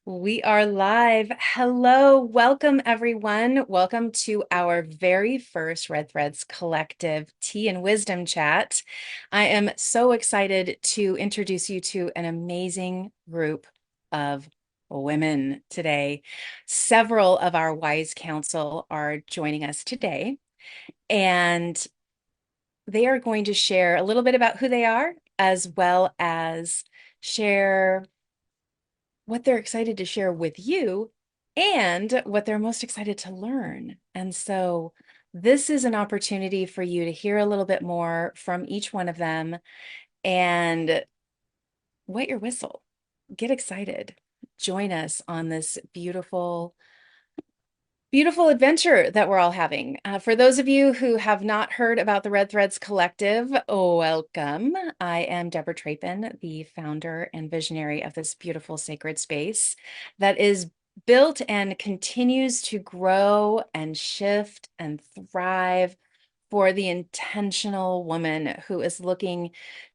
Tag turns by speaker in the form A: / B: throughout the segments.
A: We are live. Hello, welcome everyone. Welcome to our very first Red Threads Collective Tea and Wisdom Chat. I am so excited to introduce you to an amazing group of women today. Several of our wise counsel are joining us today, and they are going to share a little bit about who they are, as well as share what they're excited to share with you and what they're most excited to learn. And so this is an opportunity for you to hear a little bit more from each one of them and wet your whistle. Get excited. Join us on this beautiful adventure that we're all having. For those of you who have not heard about the Red Threads Collective, welcome. I am Deborah Trapin, the founder and visionary of this beautiful sacred space that is built and continues to grow and shift and thrive for the intentional woman who is looking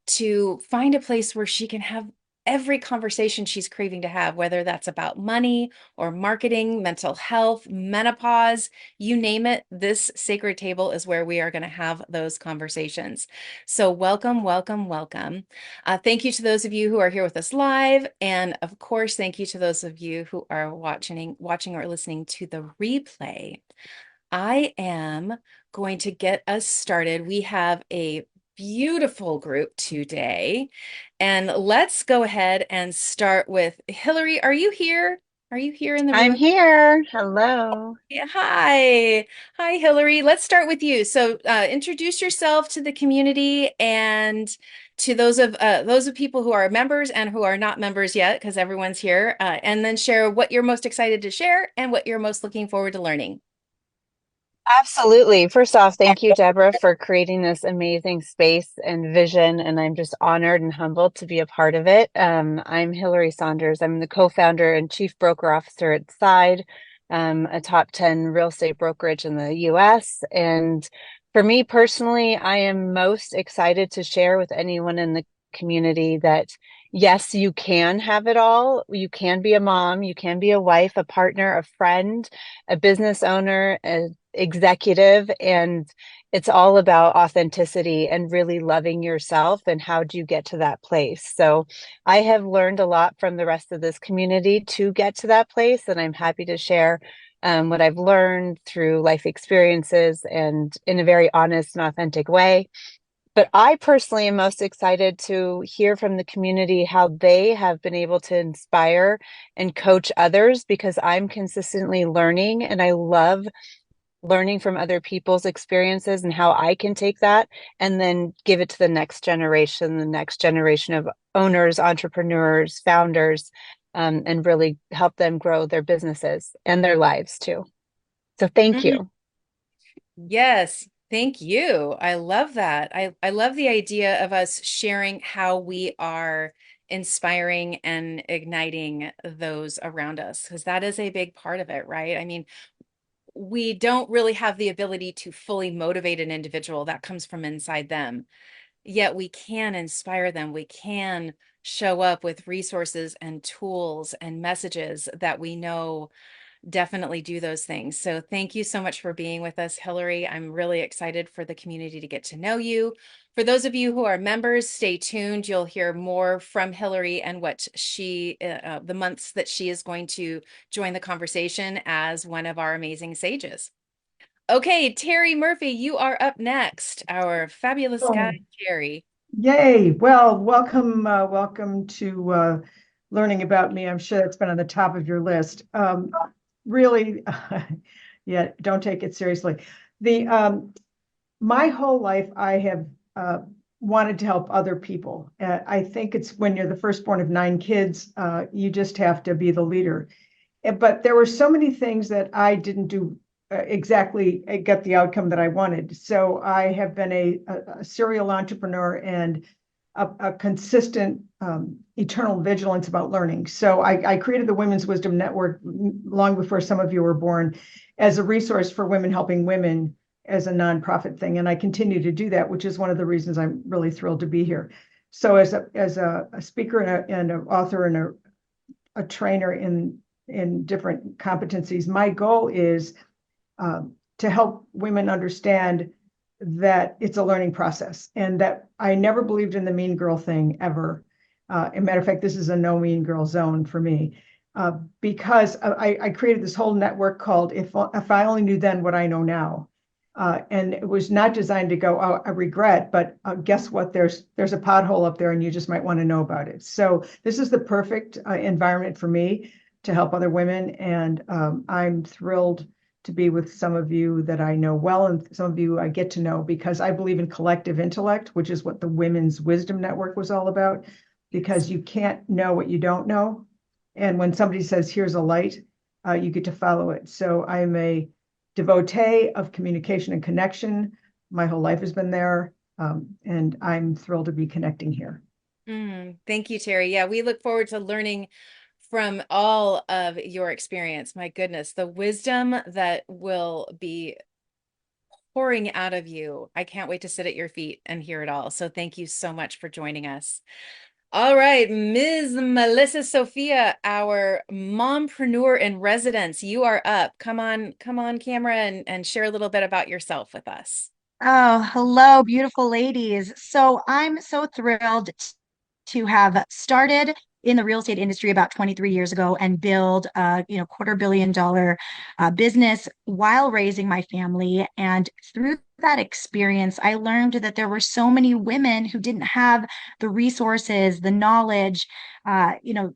A: to find a place where she can have every conversation she's craving to have, whether that's about money or marketing, mental health, menopause, you name it. This sacred table is where we are going to have those conversations. So welcome, welcome, welcome. Thank you to those of you who are here with us live. And of course, thank you to those of you who are watching or listening to the replay. I am going to get us started. We have a beautiful group today. And let's go ahead and start with Hillary. Are you here? Are you here in the
B: I'm
A: room?
B: here. Hello.
A: Yeah, hi. Hi, Hillary. Let's start with you. So, introduce yourself to the community and to those of people who are members and who are not members yet, because everyone's here, and then share what you're most excited to share and what you're most looking forward to learning.
B: Absolutely. First off, thank you, Deborah, for creating this amazing space and vision. And I'm just honored and humbled to be a part of it. I'm Hillary Saunders. I'm the co-founder and chief broker officer at Side, a top 10 real estate brokerage in the US. And for me personally, I am most excited to share with anyone in the community that yes, you can have it all. You can be a mom, you can be a wife, a partner, a friend, a business owner, executive, and it's all about authenticity and really loving yourself and how do you get to that place. So I have learned a lot from the rest of this community to get to that place, and I'm happy to share what I've learned through life experiences and in a very honest and authentic way. But I personally am most excited to hear from the community how they have been able to inspire and coach others, because I'm consistently learning and I love learning from other people's experiences and how I can take that and then give it to the next generation of owners, entrepreneurs, founders, and really help them grow their businesses and their lives too. So thank
A: Mm,
B: you.
A: yes, thank you. I love that. I love the idea of us sharing how we are inspiring and igniting those around us, because that is a big part of it, right? I mean, we don't really have the ability to fully motivate an individual. That comes from inside them. Yet we can inspire them. We can show up with resources and tools and messages that we know definitely do those things. So thank you so much for being with us, Hillary. I'm really excited for the community to get to know you. For those of you who are members, stay tuned. You'll hear more from Hillary and what the months that she is going to join the conversation as one of our amazing sages. Okay, Terry Murphy, you are up next. Our fabulous guy,
C: Oh,
A: Terry.
C: yay. Well, welcome to learning about me. I'm sure it's been on the top of your list. Really, yeah, don't take it seriously. The My whole life, I have wanted to help other people. I think it's when you're the firstborn of nine kids, you just have to be the leader. But there were so many things that I didn't do exactly get the outcome that I wanted. So I have been a serial entrepreneur and a consistent eternal vigilance about learning. So I created the Women's Wisdom Network long before some of you were born as a resource for women helping women as a nonprofit thing. And I continue to do that, which is one of the reasons I'm really thrilled to be here. So as a speaker and an author and a a trainer in different competencies. My goal is to help women understand that it's a learning process, and that I never believed in the mean girl thing ever. As a matter of fact, this is a no mean girl zone for me, because I created this whole network called If I Only Knew Then What I Know Now. And it was not designed to go, oh, I regret, but guess what? There's a pothole up there and you just might want to know about it. So this is the perfect environment for me to help other women. And I'm thrilled to be with some of you that I know well, and some of you I get to know, because I believe in collective intellect, which is what the Women's Wisdom Network was all about, because you can't know what you don't know. And when somebody says, here's a light, you get to follow it. So I'm a devotee of communication and connection. My whole life has been there. And I'm thrilled to be connecting here.
A: Thank you, Terry. Yeah, we look forward to learning from all of your experience. My goodness, the wisdom that will be pouring out of you. I can't wait to sit at your feet and hear it all. So thank you so much for joining us. All right, Ms. Melissa Sophia, our mompreneur in residence, you are up. Come on camera and share a little bit about yourself with us.
D: Oh, hello, beautiful ladies. So I'm so thrilled to have started in the real estate industry about 23 years ago and build a $250 million business while raising my family. And through that experience, I learned that there were so many women who didn't have the resources, the knowledge, the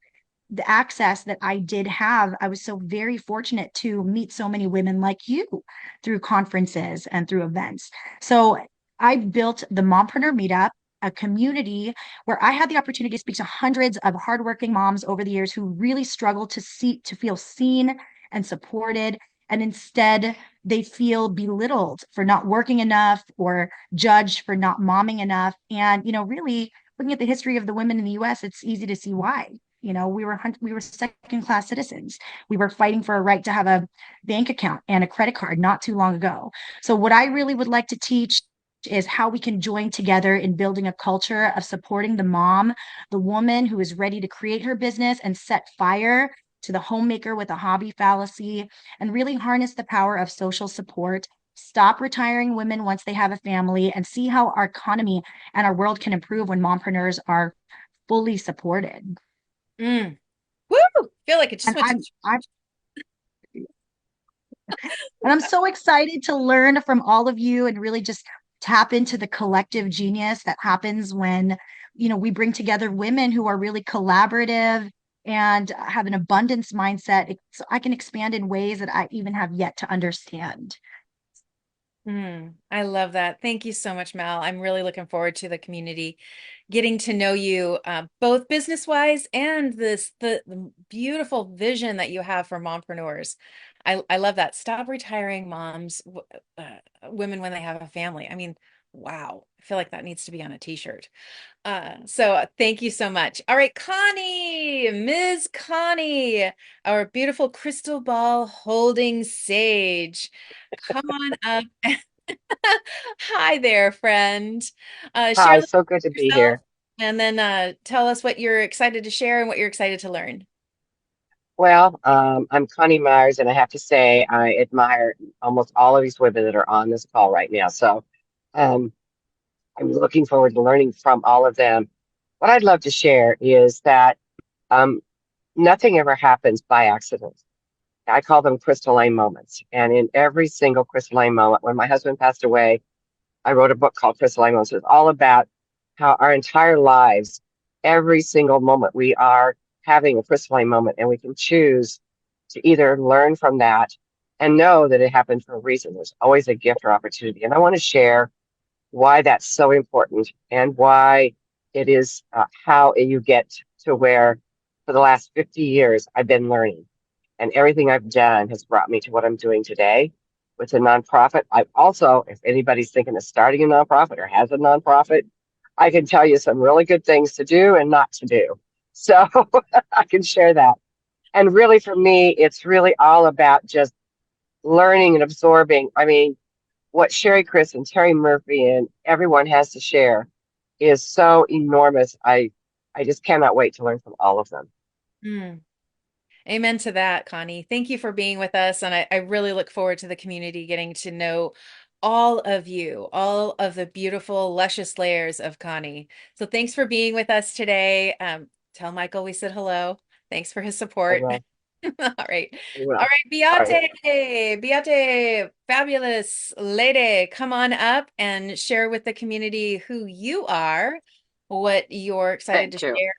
D: access that I did have. I was so very fortunate to meet so many women like you through conferences and through events. So I built the Mompreneur Meetup, a community where I had the opportunity to speak to hundreds of hardworking moms over the years who really struggle to feel seen and supported. And instead, they feel belittled for not working enough or judged for not momming enough. And, really looking at the history of the women in the US, it's easy to see why. We were second-class citizens. We were fighting for a right to have a bank account and a credit card not too long ago. So what I really would like to teach is how we can join together in building a culture of supporting the mom, the woman who is ready to create her business and set fire to the homemaker with a hobby fallacy, and really harness the power of social support. Stop retiring women once they have a family, and see how our economy and our world can improve when mompreneurs are fully supported.
A: Woo! Feel like it just went
D: and I'm so excited to learn from all of you and really just tap into the collective genius that happens when, we bring together women who are really collaborative and have an abundance mindset. So I can expand in ways that I even have yet to understand.
A: I love that. Thank you so much, Mel. I'm really looking forward to the community getting to know you, both business-wise and the beautiful vision that you have for mompreneurs. I love that. Stop retiring moms, women when they have a family. I mean, wow. I feel like that needs to be on a t-shirt. So thank you so much. All right, Connie, Ms. Connie, our beautiful crystal ball holding sage. Come on up. Hi there, friend. Share a
E: Hi,
A: little
E: so good to
A: about
E: be
A: yourself,
E: here.
A: and then tell us what you're excited to share and what you're excited to learn.
E: Well, I'm Connie Myers, and I have to say I admire almost all of these women that are on this call right now. So um, I'm looking forward to learning from all of them. What I'd love to share is that um, nothing ever happens by accident. I call them crystalline moments. And in every single crystalline moment, when my husband passed away, I wrote a book called Crystalline Moments. It's all about how our entire lives, every single moment, we are having a crystalline moment, and we can choose to either learn from that and know that it happened for a reason. There's always a gift or opportunity. And I want to share why that's so important and why it is how you get to where for the last 50 years I've been learning. And everything I've done has brought me to what I'm doing today with a nonprofit. I've also, if anybody's thinking of starting a nonprofit or has a nonprofit, I can tell you some really good things to do and not to do. So I can share that. And really, for me, it's really all about just learning and absorbing. I mean, what Sherry Chris and Terry Murphy and everyone has to share is so enormous. I just cannot wait to learn from all of them.
A: Amen to that, Connie. Thank you for being with us. And I really look forward to the community getting to know all of you, all of the beautiful, luscious layers of Connie. So thanks for being with us today. Tell Michael we said hello. Thanks for his
E: I
A: support.
E: will.
A: All right.
E: I
A: All
E: will.
A: right,
E: All right.
A: Beate, fabulous lady, come on up and share with the community who you are, what you're excited to
F: Thank you.
A: share,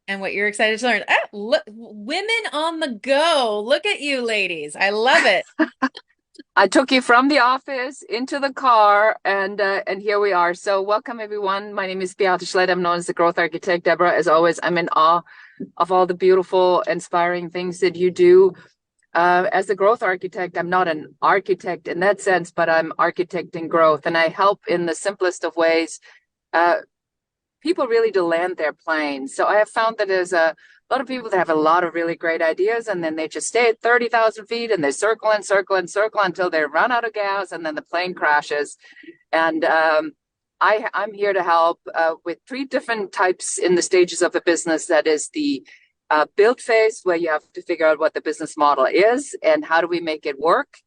A: and what you're excited to learn. Ah, look, women on the go. Look at you, ladies. I love it.
F: I took you from the office into the car, and here we are. So welcome, everyone. My name is Beate Schlett. I'm known as the Growth Architect. Deborah, as always, I'm in awe of all the beautiful, inspiring things that you do. As the growth architect, I'm not an architect in that sense, but I'm architecting growth, and I help in the simplest of ways people really to land their planes. So I have found that there's a lot of people that have a lot of really great ideas, and then they just stay at 30,000 feet and they circle and circle and circle until they run out of gas, and then the plane crashes. And I'm here to help with three different types in the stages of a business. That is the build phase, where you have to figure out what the business model is and how do we make it work.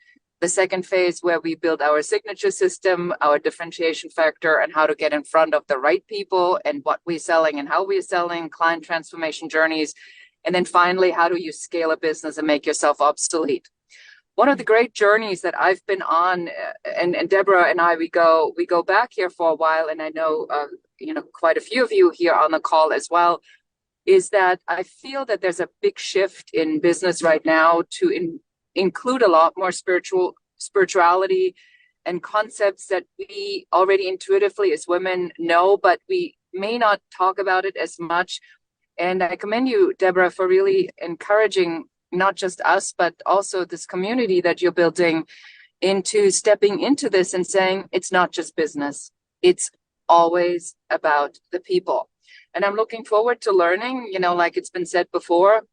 F: The second phase, where we build our signature system, our differentiation factor, and how to get in front of the right people and what we're selling and how we're selling, client transformation journeys. And then finally, how do you scale a business and make yourself obsolete? One of the great journeys that I've been on, and Deborah and I, we go back here for a while, and I know quite a few of you here on the call as well, is that I feel that there's a big shift in business right now to include a lot more spirituality and concepts that we already intuitively as women know, but we may not talk about it as much. And I commend you, Deborah, for really encouraging not just us, but also this community that you're building into stepping into this and saying, it's not just business. It's always about the people. And I'm looking forward to learning, like it's been said before,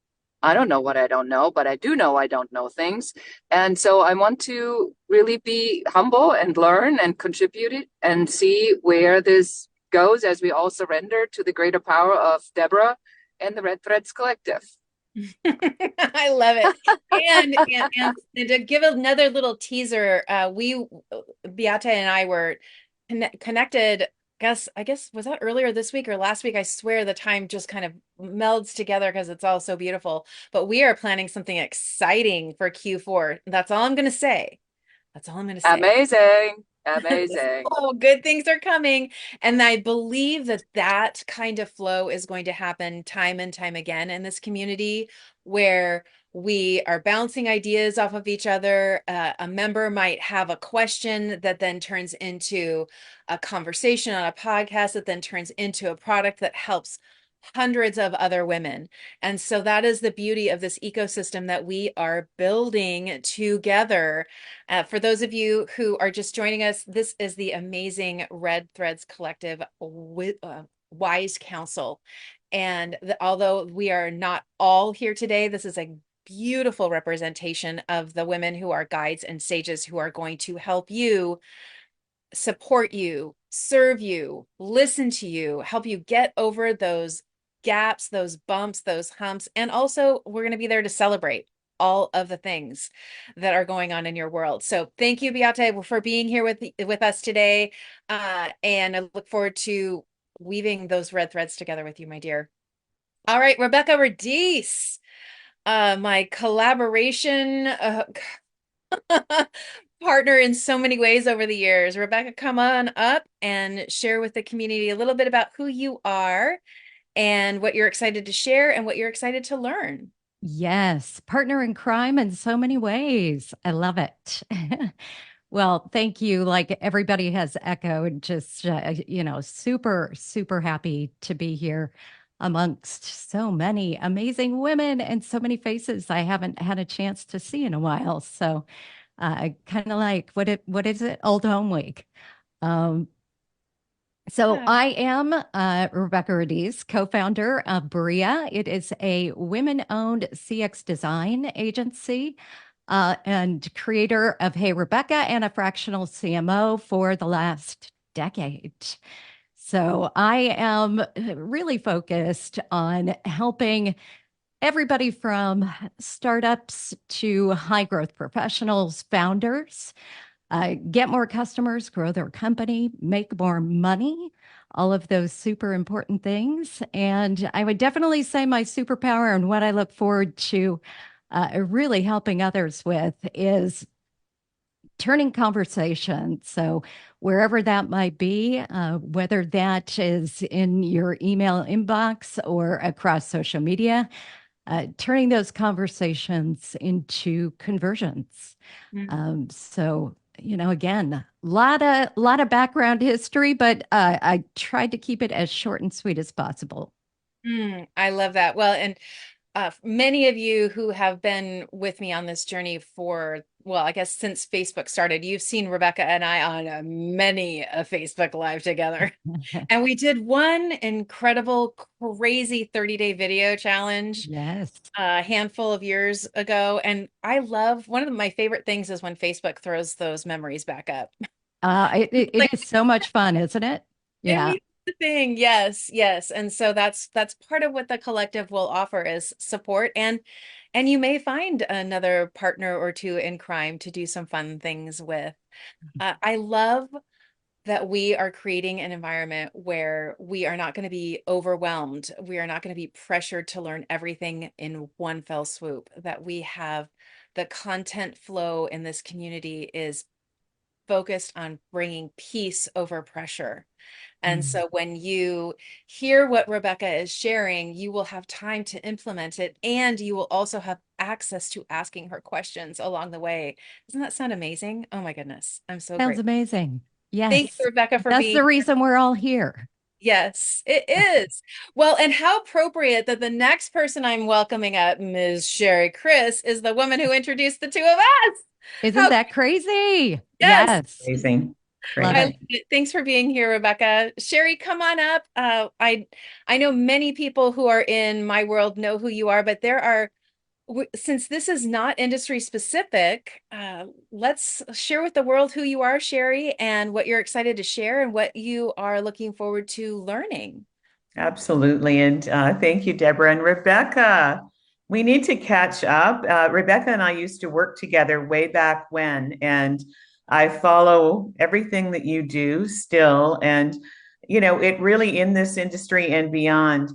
F: I don't know what I don't know, but I do know I don't know things. And so I want to really be humble and learn and contribute it and see where this goes as we all surrender to the greater power of Deborah and the Red Threads Collective.
A: I love it. And to give another little teaser, Beate and I were connected. I guess was that earlier this week or last week? I swear the time just kind of melds together because it's all so beautiful. But we are planning something exciting for Q4. That's all I'm going to say. That's all I'm going to say.
F: Amazing.
A: Oh, good things are coming. And I believe that kind of flow is going to happen time and time again in this community, where we are bouncing ideas off of each other. A member might have a question that then turns into a conversation on a podcast that then turns into a product that helps hundreds of other women. And so that is the beauty of this ecosystem that we are building together. For those of you who are just joining us, this is the amazing Red Threads Collective Wise Council. And although we are not all here today, this is a beautiful representation of the women who are guides and sages who are going to help you, support you, serve you, listen to you, help you get over those gaps, those bumps, those humps. And also, we're going to be there to celebrate all of the things that are going on in your world. So thank you, Beate, for being here with us today. And I look forward to weaving those red threads together with you, my dear. All right, Rebecca Radice, my collaboration partner in so many ways over the years. Rebecca, come on up and share with the community a little bit about who you are and what you're excited to share and what you're excited to learn.
G: Yes, partner in crime in so many ways. I love it. Well, thank you. Like everybody has echoed, just, super, super happy to be here amongst so many amazing women and so many faces I haven't had a chance to see in a while. So kind of like, what is it? Old Home Week. So
A: Yeah.
G: I am Rebecca Radice, co-founder of Berea. It is a women-owned CX design agency and creator of Hey Rebecca and a fractional CMO for the last decade. So I am really focused on helping everybody from startups to high growth professionals, founders, get more customers, grow their company, make more money, all of those super important things. And I would definitely say my superpower and what I look forward to really helping others with is turning conversation. So wherever that might be, whether that is in your email inbox or across social media, turning those conversations into conversions. So, again, lot of background history, but I tried to keep it as short and sweet as possible.
A: I love that. Well, and many of you who have been with me on this journey for, well, I guess since Facebook started, you've seen Rebecca and I on many a Facebook Live together. And we did one incredible, crazy 30-day video challenge
G: Yes.
A: a handful of years ago. And I love, one of my favorite things is when Facebook throws those memories back up.
G: It is so much fun, isn't it? Yeah.
A: It's the thing. Yes, yes. And so that's part of what the collective will offer is support, and you may find another partner or two in crime to do some fun things with. I love that we are creating an environment where we are not going to be overwhelmed. We are not going to be pressured to learn everything in one fell swoop, that we have the content flow in this community is focused on bringing peace over pressure. And so when you hear what Rebecca is sharing, you will have time to implement it, and you will also have access to asking her questions along the way. Doesn't that sound amazing? Oh my goodness. I'm so
G: Sounds
A: grateful.
G: amazing.
A: Thank you,
G: Yes.
A: Rebecca, for
G: That's
A: being
G: the
A: here.
G: reason we're all here.
A: Yes, it is. Well, and how appropriate that the next person I'm welcoming up, Ms. Sherry Chris, is the woman who introduced the two of us.
G: Isn't
A: How,
G: that crazy?
A: yes.
G: Yes.
H: Amazing.
G: Love
H: Great.
A: I
G: it.
A: love it. Thanks for being here, Rebecca. Sherry, come on up. I know many people who are in my world know who you are, but there are, since this is not industry specific, let's share with the world who you are, Sherry, and what you're excited to share and what you are looking forward to learning.
H: Absolutely. And thank you, Deborah and Rebecca. We need to catch up. Rebecca and I used to work together way back when, and I follow everything that you do still. And, it really in this industry and beyond,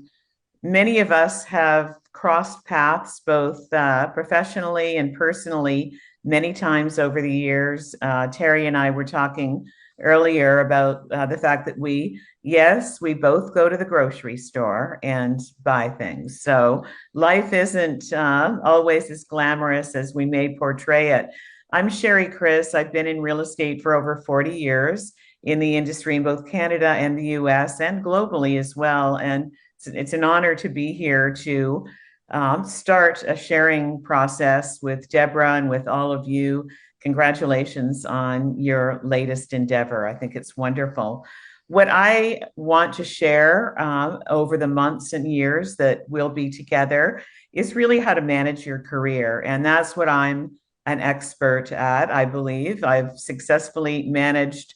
H: many of us have crossed paths both professionally and personally many times over the years. Terry and I were talking earlier about the fact that yes, we both go to the grocery store and buy things. So life isn't always as glamorous as we may portray it. I'm Sherry Chris. I've been in real estate for over 40 years in the industry in both Canada and the US and globally as well. And it's an honor to be here to start a sharing process with Deborah and with all of you. Congratulations on your latest endeavor. I think it's wonderful. What I want to share over the months and years that we'll be together is really how to manage your career. And that's what I'm an expert at, I believe. I've successfully managed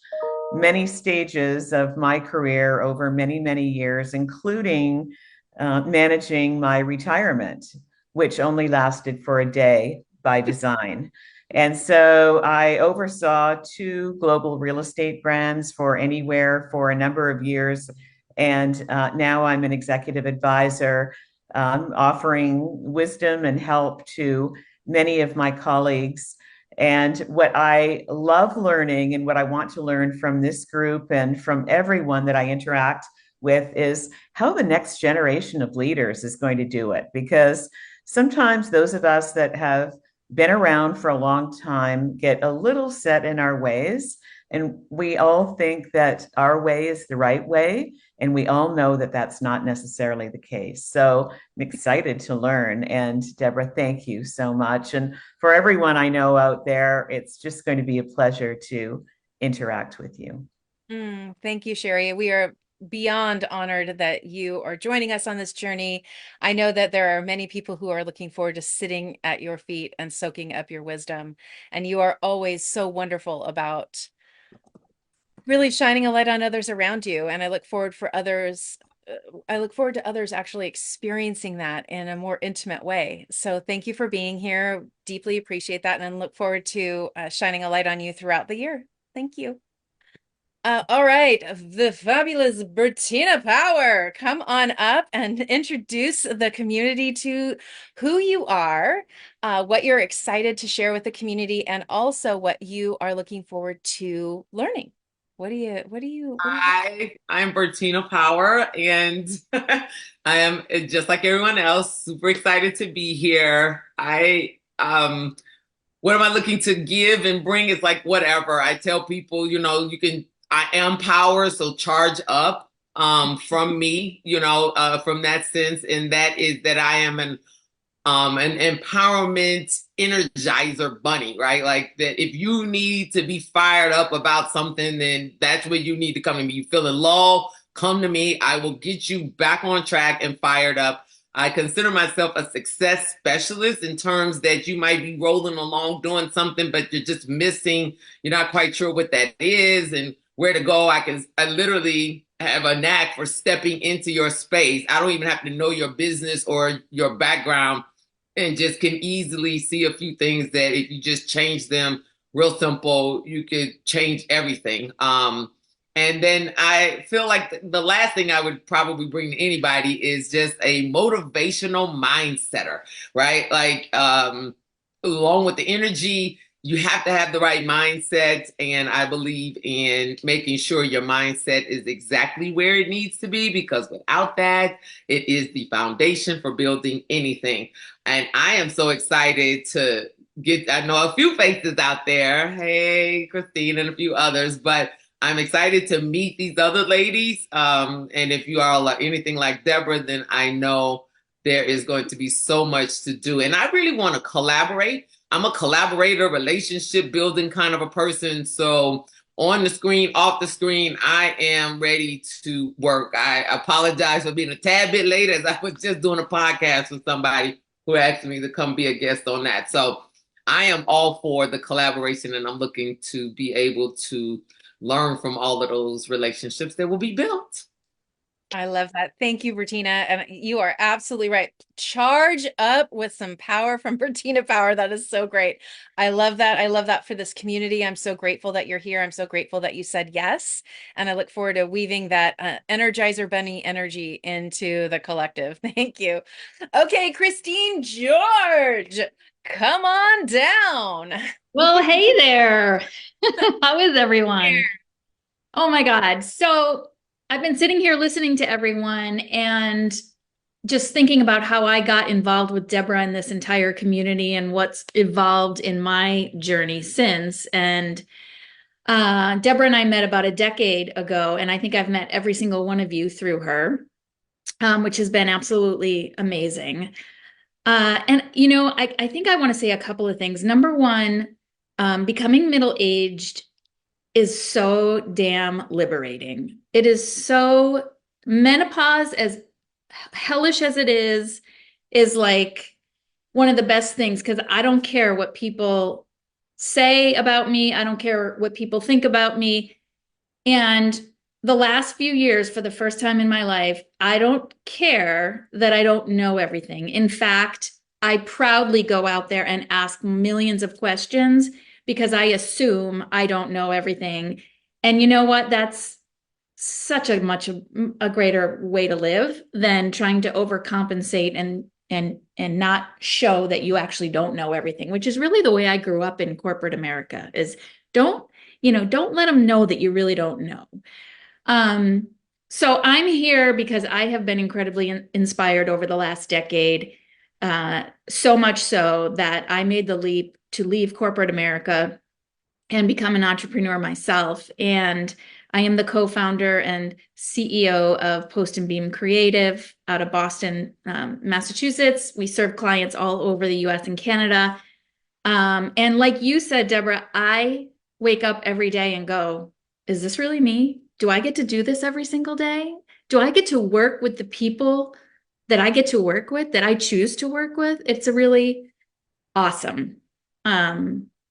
H: many stages of my career over many, many years, including managing my retirement, which only lasted for a day by design. And so I oversaw two global real estate brands for Anywhere for a number of years. And now I'm an executive advisor, offering wisdom and help to many of my colleagues. And what I love learning and what I want to learn from this group and from everyone that I interact with is how the next generation of leaders is going to do it. Because sometimes those of us that have been around for a long time get a little set in our ways. And we all think that our way is the right way. And we all know that that's not necessarily the case. So I'm excited to learn. And Deborah, thank you so much. And for everyone I know out there, it's just going to be a pleasure to interact with you.
A: Thank you, Sherry. We are beyond honored that you are joining us on this journey. I know that there are many people who are looking forward to sitting at your feet and soaking up your wisdom. And you are always so wonderful about really shining a light on others around you. And I look forward for others I look forward to others actually experiencing that in a more intimate way. So thank you for being here. Deeply appreciate that, and look forward to shining a light on you throughout the year. Thank you. All right, the fabulous Bertina Power, come on up and introduce the community to who you are, what you're excited to share with the community, and also what you are looking forward to learning.
I: Hi, I'm Bertina Power, and I am just like everyone else, super excited to be here. What am I looking to give and bring? Is like whatever. I tell people, I am power, so charge up from me, from that sense, and that is that I am an empowerment energizer bunny, right? Like that if you need to be fired up about something, then that's where you need to come to me. You feeling low, come to me. I will get you back on track and fired up. I consider myself a success specialist in terms that you might be rolling along doing something, but you're just missing, you're not quite sure what that is and where to go. I literally have a knack for stepping into your space. I don't even have to know your business or your background, and just can easily see a few things that if you just change them real simple, you could change everything. And then I feel like the last thing I would probably bring to anybody is just a motivational mindsetter, right? Like along with the energy, you have to have the right mindset. And I believe in making sure your mindset is exactly where it needs to be, because without that, it is the foundation for building anything. And I am so excited to I know a few faces out there. Hey, Christine and a few others, but I'm excited to meet these other ladies. And if you are anything like Deborah, then I know there is going to be so much to do. And I really want to collaborate. I'm a collaborator, relationship building kind of a person. So on the screen, off the screen, I am ready to work. I apologize for being a tad bit late, as I was just doing a podcast with somebody who asked me to come be a guest on that. So I am all for the collaboration, and I'm looking to be able to learn from all of those relationships that will be built.
A: I love that. Thank you, Bertina. And you are absolutely right. Charge up with some power from Bertina Power. That is so great. I love that. I love that for this community. I'm so grateful that you're here. I'm so grateful that you said yes. And I look forward to weaving that Energizer Bunny energy into the collective. Thank you. Okay, Christine George, come on down.
J: Well, hey there. How is everyone? Oh my God. So I've been sitting here listening to everyone and just thinking about how I got involved with Deborah and this entire community and what's evolved in my journey since. And Deborah and I met about a decade ago, and I think I've met every single one of you through her, which has been absolutely amazing. And, I think I want to say a couple of things. Number one, becoming middle-aged is so damn liberating. It is so, menopause, as hellish as it is like one of the best things, because I don't care what people say about me. I don't care what people think about me. And the last few years, for the first time in my life, I don't care that I don't know everything. In fact, I proudly go out there and ask millions of questions because I assume I don't know everything. And you know what? That's such a greater way to live than trying to overcompensate and not show that you actually don't know everything, which is really the way I grew up in corporate America. Is don't let them know that you really don't know. So I'm here because I have been incredibly inspired over the last decade, so much so that I made the leap to leave corporate America and become an entrepreneur myself. And I am the co-founder and CEO of Post and Beam Creative out of Boston, Massachusetts. We serve clients all over the US and Canada. And like you said, Deborah, I wake up every day and go, is this really me? Do I get to do this every single day? Do I get to work with the people that I get to work with, that I choose to work with? It's a really awesome.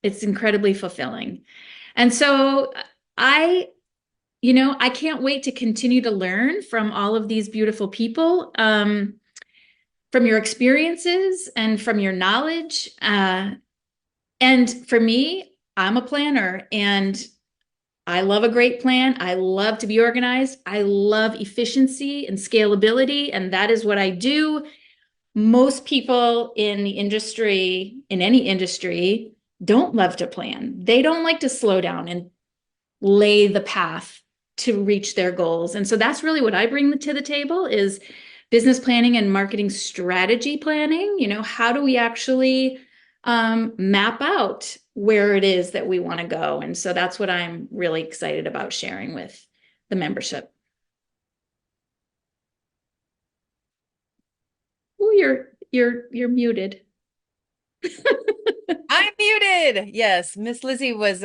J: It's incredibly fulfilling. And so I you know, I can't wait to continue to learn from all of these beautiful people, from your experiences and from your knowledge. And for me, I'm a planner and I love a great plan. I love to be organized. I love efficiency and scalability, and that is what I do. Most people in the industry, in any industry, don't love to plan. They don't like to slow down and lay the path to reach their goals. And so that's really what I bring to the table is business planning and marketing strategy planning. You know, how do we actually map out where it is that we want to go? And so that's what I'm really excited about sharing with the membership. Oh, you're muted.
A: I'm muted. Yes, Miss Lizzie was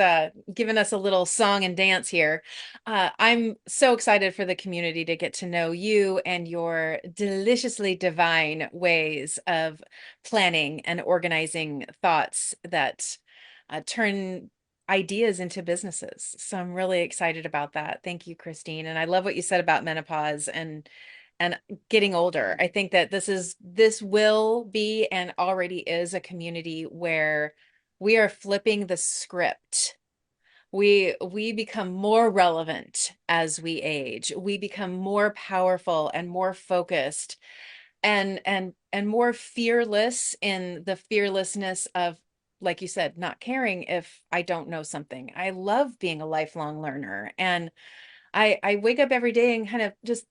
A: giving us a little song and dance here. I'm so excited for the community to get to know you and your deliciously divine ways of planning and organizing thoughts that turn ideas into businesses. So I'm really excited about that. Thank you, Christine. And I love what you said about menopause and getting older. I think that this will be and already is a community where we are flipping the script. We become more relevant as we age. We become more powerful and more focused and more fearless in the fearlessness of, like you said, not caring if I don't know something. I love being a lifelong learner, and I wake up every day and kind of just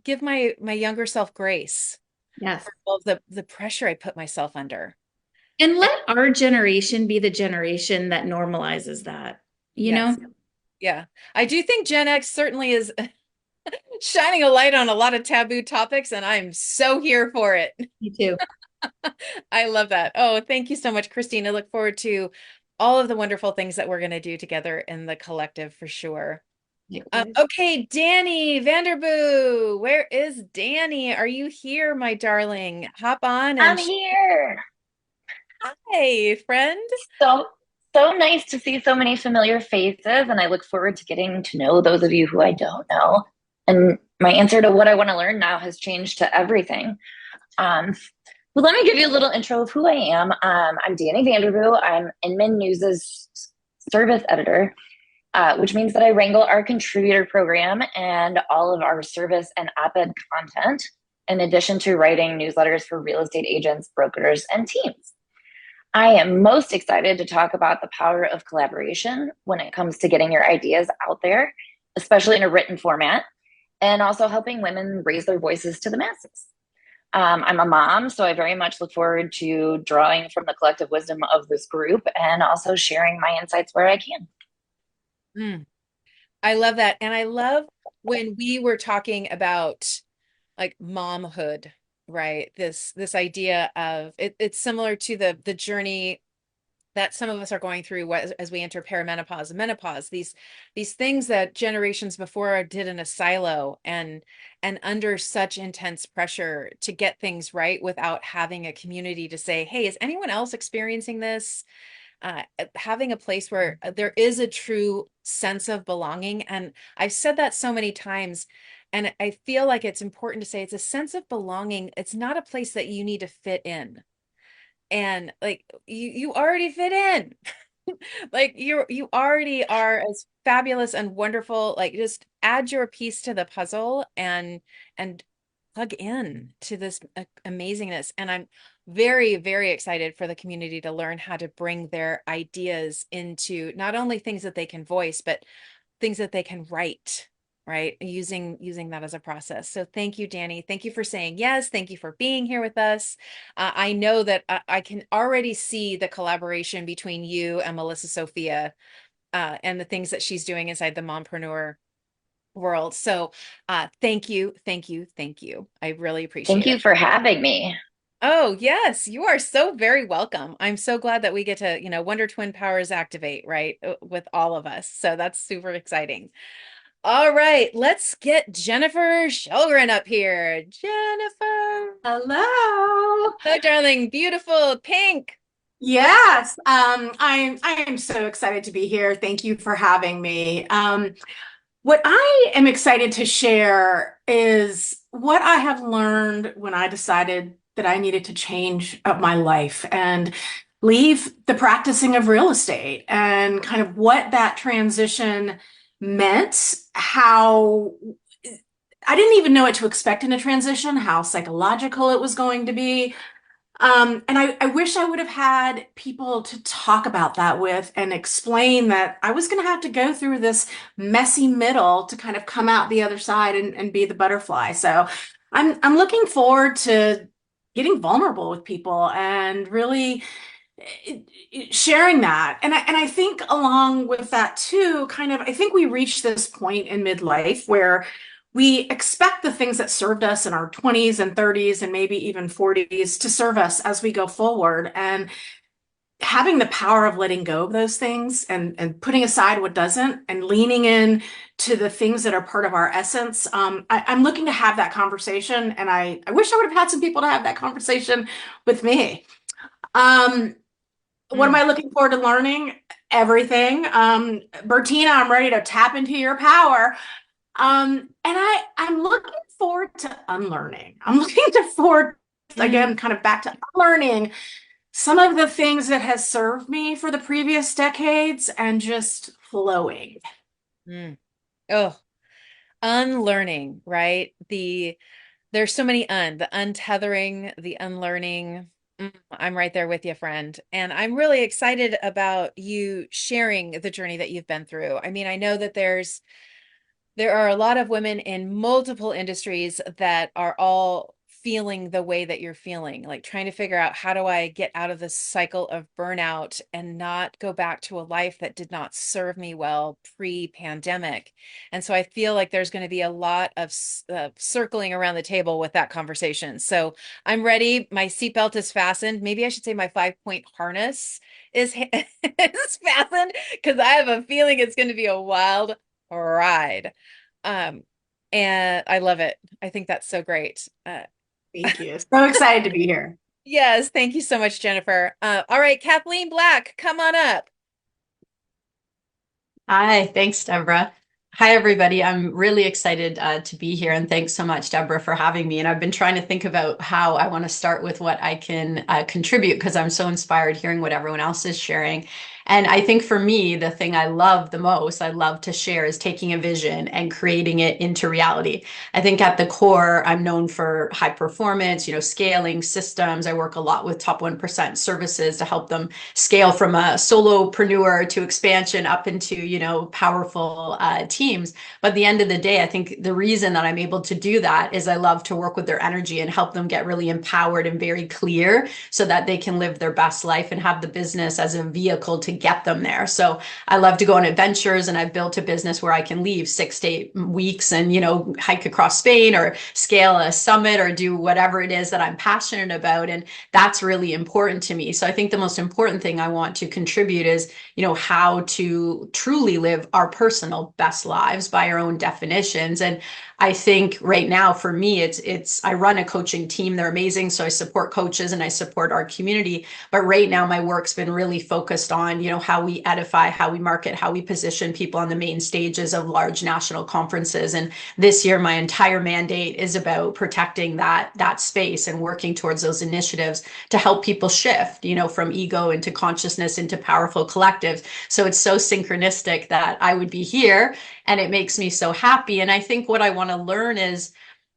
A: give my younger self grace
J: Yes.
A: for all of the pressure I put myself under.
J: And let our generation be the generation that normalizes that, you
A: Yes.
J: know?
A: Yeah. I do think Gen X certainly is shining a light on a lot of taboo topics, and I'm so here for it.
J: Me too.
A: I love that. Oh, thank you so much, Christine. I look forward to all of the wonderful things that we're going to do together in the collective for sure. Okay, Danny Vanderboo, where is Danny? Are you here, my darling? Hop on
K: I'm
A: and
K: here.
A: hi, friend.
K: So nice to see so many familiar faces, and I look forward to getting to know those of you who I don't know. And my answer to what I want to learn now has changed to everything. But let me give you a little intro of who I am. I'm Danny Vanderboo. I'm Inman News's service editor, which means that I wrangle our contributor program and all of our service and op-ed content, in addition to writing newsletters for real estate agents, brokers, and teams. I am most excited to talk about the power of collaboration when it comes to getting your ideas out there, especially in a written format, and also helping women raise their voices to the masses. I'm a mom, so I very much look forward to drawing from the collective wisdom of this group and also sharing my insights where I can.
A: I love that. And I love when we were talking about like momhood, right? This idea of it's similar to the journey that some of us are going through as we enter perimenopause and menopause, these things that generations before did in a silo and under such intense pressure to get things right without having a community to say, hey, is anyone else experiencing this? Having a place where there is a true sense of belonging. And I've said that so many times, and I feel like it's important to say it's a sense of belonging. It's not a place that you need to fit in. And like you already fit in. Like you already are as fabulous and wonderful. Like just add your piece to the puzzle and plug in to this amazingness. And I'm very, very excited for the community to learn how to bring their ideas into not only things that they can voice, but things that they can write, right? Using that as a process. So thank you, Danny. Thank you for saying yes. Thank you for being here with us. I know that I can already see the collaboration between you and Melissa Sophia and the things that she's doing inside the mompreneur world. So thank you. I really appreciate it.
K: Thank you for having me.
A: Oh, yes, you are so very welcome. I'm so glad that we get to, Wonder Twin powers activate, right, with all of us. So that's super exciting. All right, let's get Jennifer Shulgren up here. Jennifer.
L: Hello.
A: Hello, darling. Beautiful pink.
L: Yes, I am so excited to be here. Thank you for having me. What I am excited to share is what I have learned when I decided that I needed to change up my life and leave the practicing of real estate and kind of what that transition meant, how I didn't even know what to expect in a transition, how psychological it was going to be. And I wish I would have had people to talk about that with and explain that I was going to have to go through this messy middle to kind of come out the other side and be the butterfly. So I'm looking forward to getting vulnerable with people and really sharing that. And I think along with that too, kind of, I think we reached this point in midlife where we expect the things that served us in our 20s and 30s and maybe even 40s to serve us as we go forward. And having the power of letting go of those things and putting aside what doesn't and leaning in to the things that are part of our essence. I'm looking to have that conversation, and I wish I would have had some people to have that conversation with me. What am I looking forward to learning? Everything. Bertina, I'm ready to tap into your power. And I'm looking forward to unlearning. I'm looking forward, again, kind of back to unlearning some of the things that has served me for the previous decades and just flowing.
A: Oh, unlearning, right? There's so many the untethering, the unlearning. I'm right there with you, friend. And I'm really excited about you sharing the journey that you've been through. I mean, I know that there are a lot of women in multiple industries that are all feeling the way that you're feeling, like trying to figure out, how do I get out of this cycle of burnout and not go back to a life that did not serve me well pre-pandemic? And so I feel like there's going to be a lot of circling around the table with that conversation. So I'm ready. My seatbelt is fastened. Maybe I should say my 5-point harness is, is fastened, because I have a feeling it's going to be a wild ride. And I love it. I think that's so great.
L: Thank you. So excited to be here.
A: Yes, thank you so much, Jennifer. All right, Kathleen Black, come on up.
M: Hi, thanks, Deborah. Hi, everybody. I'm really excited to be here, and thanks so much, Deborah, for having me. And I've been trying to think about how I want to start with what I can contribute, because I'm so inspired hearing what everyone else is sharing. And I think for me, the thing I love the most, I love to share, is taking a vision and creating it into reality. I think at the core, I'm known for high performance, scaling systems. I work a lot with top 1% services to help them scale from a solopreneur to expansion up into, powerful teams. But at the end of the day, I think the reason that I'm able to do that is I love to work with their energy and help them get really empowered and very clear so that they can live their best life and have the business as a vehicle to get them there. So I love to go on adventures, and I've built a business where I can leave 6 to 8 weeks and, hike across Spain or scale a summit or do whatever it is that I'm passionate about. And that's really important to me. So I think the most important thing I want to contribute is, how to truly live our personal best lives by our own definitions. And I think right now for me, I run a coaching team. They're amazing. So I support coaches and I support our community. But right now my work's been really focused on, how we edify, how we market, how we position people on the main stages of large national conferences. And this year, my entire mandate is about protecting that space and working towards those initiatives to help people shift, from ego into consciousness into powerful collectives. So it's so synchronistic that I would be here, and it makes me so happy. And I think what I want to learn is,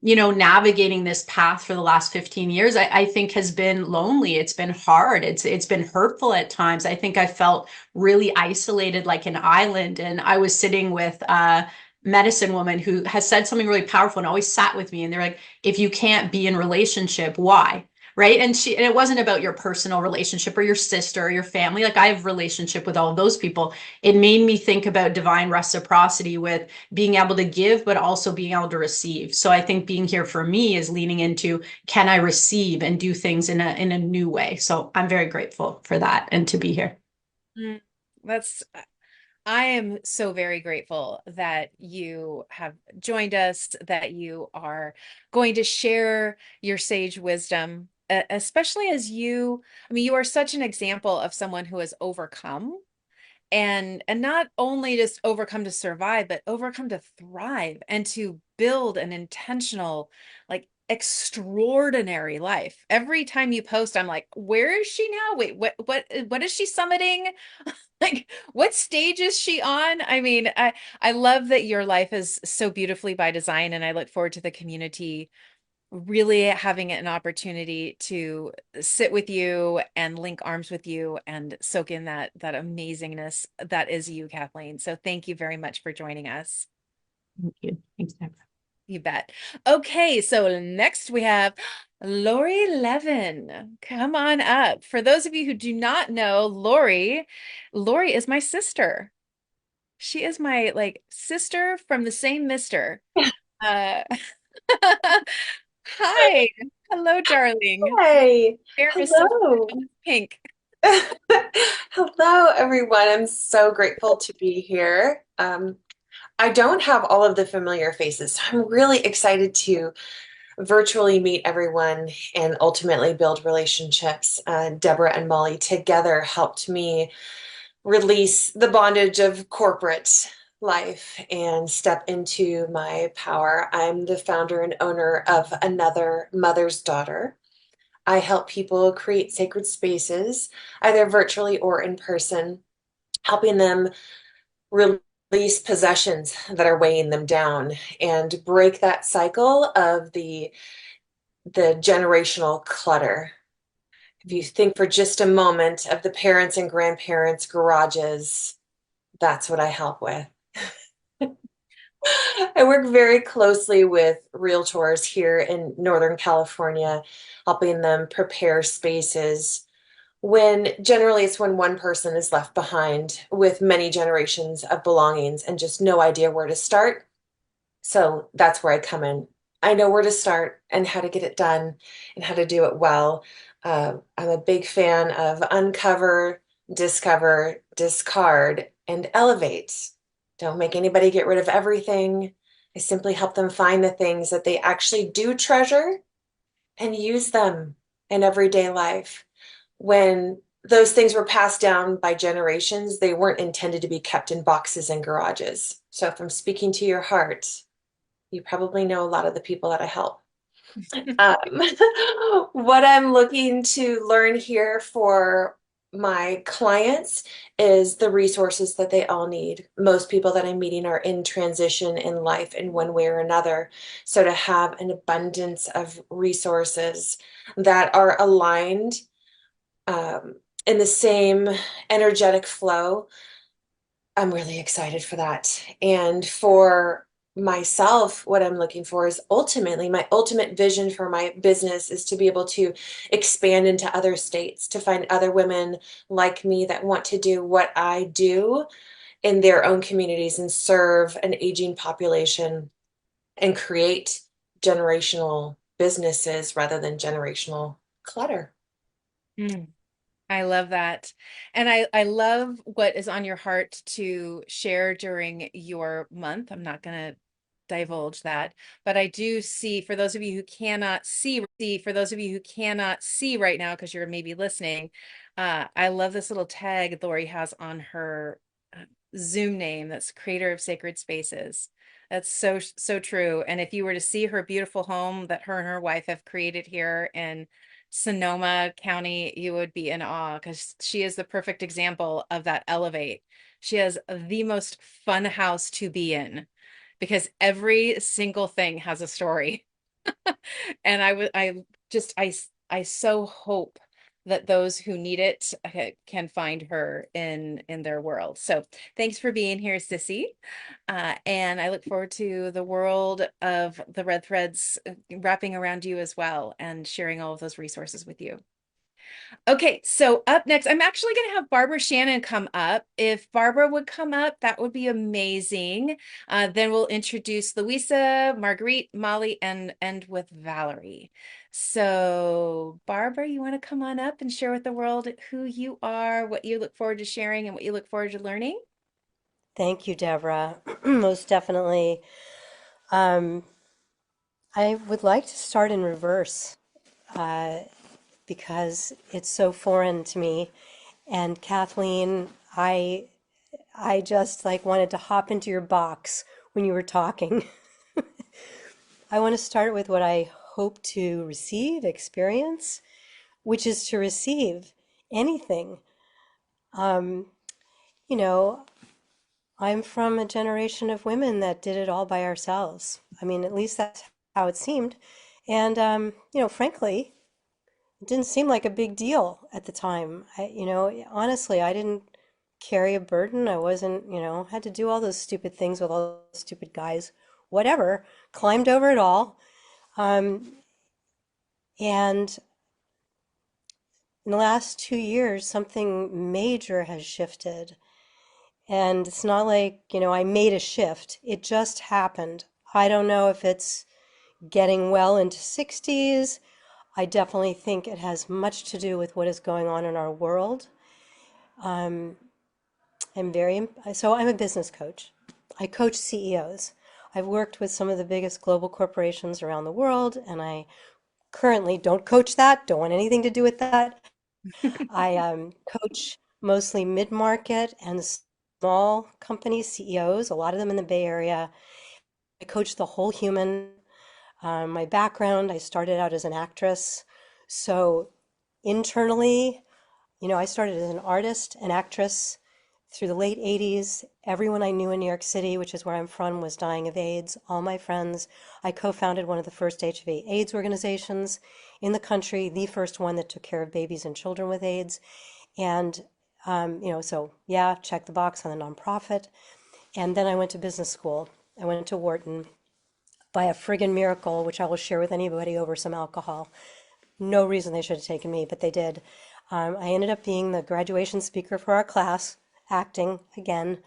M: navigating this path for the last 15 years, I think has been lonely. It's been hard. It's been hurtful at times. I think I felt really isolated, like an island. And I was sitting with a medicine woman who has said something really powerful and always sat with me. And they're like, if you can't be in relationship, why? Right. And it wasn't about your personal relationship or your sister or your family. Like, I have relationship with all of those people. It made me think about divine reciprocity with being able to give, but also being able to receive. So I think being here for me is leaning into, can I receive and do things in a new way? So I'm very grateful for that and to be here.
A: I am so very grateful that you have joined us, that you are going to share your sage wisdom, especially as you are such an example of someone who has overcome and not only just overcome to survive, but overcome to thrive and to build an intentional, like extraordinary life. Every time you post, I'm like, where is she now? Wait, what is she summiting? Like, what stage is she on? I mean, I love that your life is so beautifully by design, and I look forward to the community really having an opportunity to sit with you and link arms with you and soak in that amazingness that is you, Kathleen. So thank you very much for joining us.
M: Thank you. Thanks, Deborah.
A: You bet. Okay, so next we have Lori Levin. Come on up. For those of you who do not know, Lori is my sister. She is my like sister from the same mister. Uh, Hi. Hello, darling.
N: Hey,
A: Hair is so
N: hello.
A: pink.
N: Hello, everyone. I'm so grateful to be here. I don't have all of the familiar faces, so I'm really excited to virtually meet everyone and ultimately build relationships. Deborah and Molly together helped me release the bondage of corporate life and step into my power. I'm the founder and owner of Another Mother's Daughter. I help people create sacred spaces, either virtually or in person, helping them release possessions that are weighing them down and break that cycle of the generational clutter. If you think for just a moment of the parents and grandparents' garages, that's what I help with. I work very closely with realtors here in Northern California, helping them prepare spaces when generally it's when one person is left behind with many generations of belongings and just no idea where to start. So that's where I come in. I know where to start and how to get it done and how to do it well. I'm a big fan of uncover, discover, discard, and elevate. Don't make anybody get rid of everything. I simply help them find the things that they actually do treasure and use them in everyday life. When those things were passed down by generations, they weren't intended to be kept in boxes and garages. So if I'm speaking to your heart, you probably know a lot of the people that I help. What I'm looking to learn here for my clients is the resources that they all need. Most people that I'm meeting are in transition in life in one way or another. So to have an abundance of resources that are aligned in the same energetic flow, I'm really excited for that. And for myself, what I'm looking for is ultimately my ultimate vision for my business is to be able to expand into other states, to find other women like me that want to do what I do in their own communities and serve an aging population and create generational businesses rather than generational clutter.
A: I love that. And I love what is on your heart to share during your month. I'm not going to divulge that, but I do see, for those of you who cannot see right now, because you're maybe listening, I love this little tag Lori has on her Zoom name that's Creator of Sacred Spaces. That's so true. And if you were to see her beautiful home that her and her wife have created here in Sonoma County, you would be in awe because she is the perfect example of that elevate. She has the most fun house to be in because every single thing has a story. And I so hope that those who need it can find her in their world. So thanks for being here, Sissy. And I look forward to the world of the Red Threads wrapping around you as well and sharing all of those resources with you. Okay, so up next, I'm actually going to have Barbara Shannon come up. If Barbara would come up, that would be amazing. Then we'll introduce Louisa, Marguerite, Molly, and end with Valerie. So Barbara, you want to come on up and share with the world who you are, what you look forward to sharing, and what you look forward to learning?
O: Thank you, Deborah. Most definitely. I would like to start in reverse because it's so foreign to me. And Kathleen, I I just like wanted to hop into your box when you were talking. I want to start with what I hope to receive, experience, which is to receive anything. Um, you know, I'm from a generation of women that did it all by ourselves. I mean, at least that's how it seemed. And, frankly, it didn't seem like a big deal at the time. Honestly, I didn't carry a burden. I wasn't, had to do all those stupid things with all those stupid guys, whatever, climbed over it all. Um, and in the last 2 years, something major has shifted. And it's not like, I made a shift. It just happened. I don't know if it's getting well into 60s. I definitely think it has much to do with what is going on in our world. Um, I'm a business coach. I coach CEOs. I've worked with some of the biggest global corporations around the world, and I currently don't coach that, don't want anything to do with that. I coach mostly mid-market and small company CEOs, a lot of them in the Bay Area. I coach the whole human. My background, I started out as an actress. So internally, I started as an artist, an actress. Through the late 80s, everyone I knew in New York City, which is where I'm from, was dying of AIDS. All my friends. I co-founded one of the first HIV/AIDS organizations in the country, the first one that took care of babies and children with AIDS. And, so yeah, check the box on the nonprofit. And then I went to business school. I went to Wharton by a friggin' miracle, which I will share with anybody over some alcohol. No reason they should have taken me, but they did. I ended up being the graduation speaker for our class, acting again.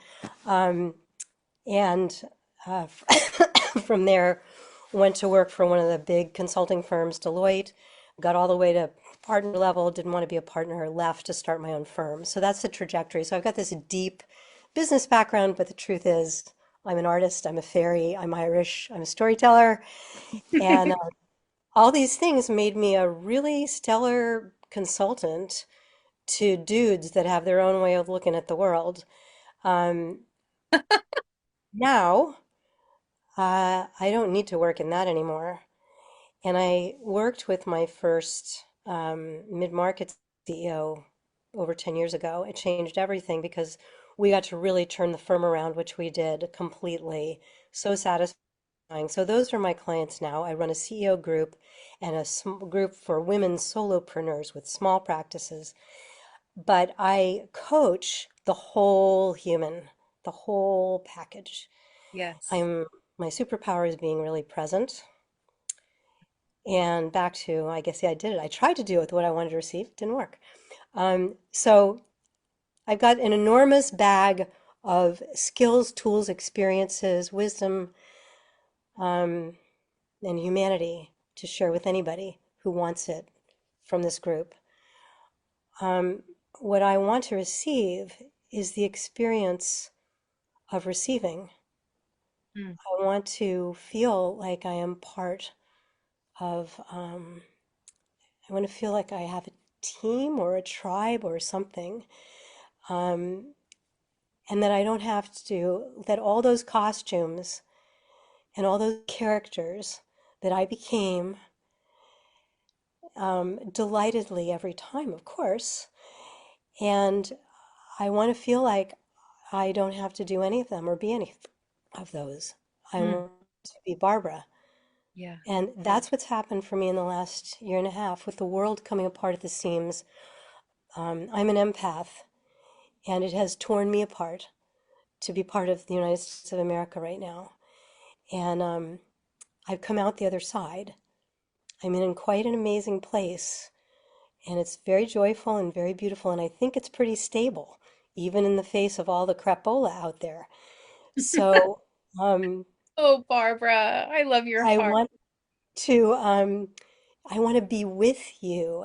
O: And from there, went to work for one of the big consulting firms, Deloitte, got all the way to partner level, didn't want to be a partner, left to start my own firm. So that's the trajectory. So I've got this deep business background, but the truth is, I'm an artist, I'm a fairy, I'm Irish, I'm a storyteller. And all these things made me a really stellar consultant to dudes that have their own way of looking at the world. Um, Now, I don't need to work in that anymore. And I worked with my first mid-market CEO over 10 years ago. It changed everything because we got to really turn the firm around, which we did completely. So satisfying. So those are my clients now. I run a CEO group and a group for women solopreneurs with small practices. But I coach the whole human, the whole package.
A: Yes.
O: My superpower is being really present. And back to, I guess, yeah, I did it. I tried to do it with what I wanted to receive, didn't work. So I've got an enormous bag of skills, tools, experiences, wisdom, and humanity to share with anybody who wants it from this group. What I want to receive is the experience of receiving. I want to feel like I am part of, I want to feel like I have a team or a tribe or something. And that I don't have to, that all those costumes and all those characters that I became delightedly every time, of course. And I want to feel like I don't have to do any of them or be any of those. I want to be Barbara.
A: Yeah.
O: And that's what's happened for me in the last year and a half with the world coming apart at the seams. I'm an empath, and it has torn me apart to be part of the United States of America right now. And I've come out the other side. I'm in quite an amazing place, and it's very joyful and very beautiful, and I think it's pretty stable, even in the face of all the crapola out there. So,
A: Oh, Barbara, I love your
O: I
A: heart.
O: want to, I want to be with you,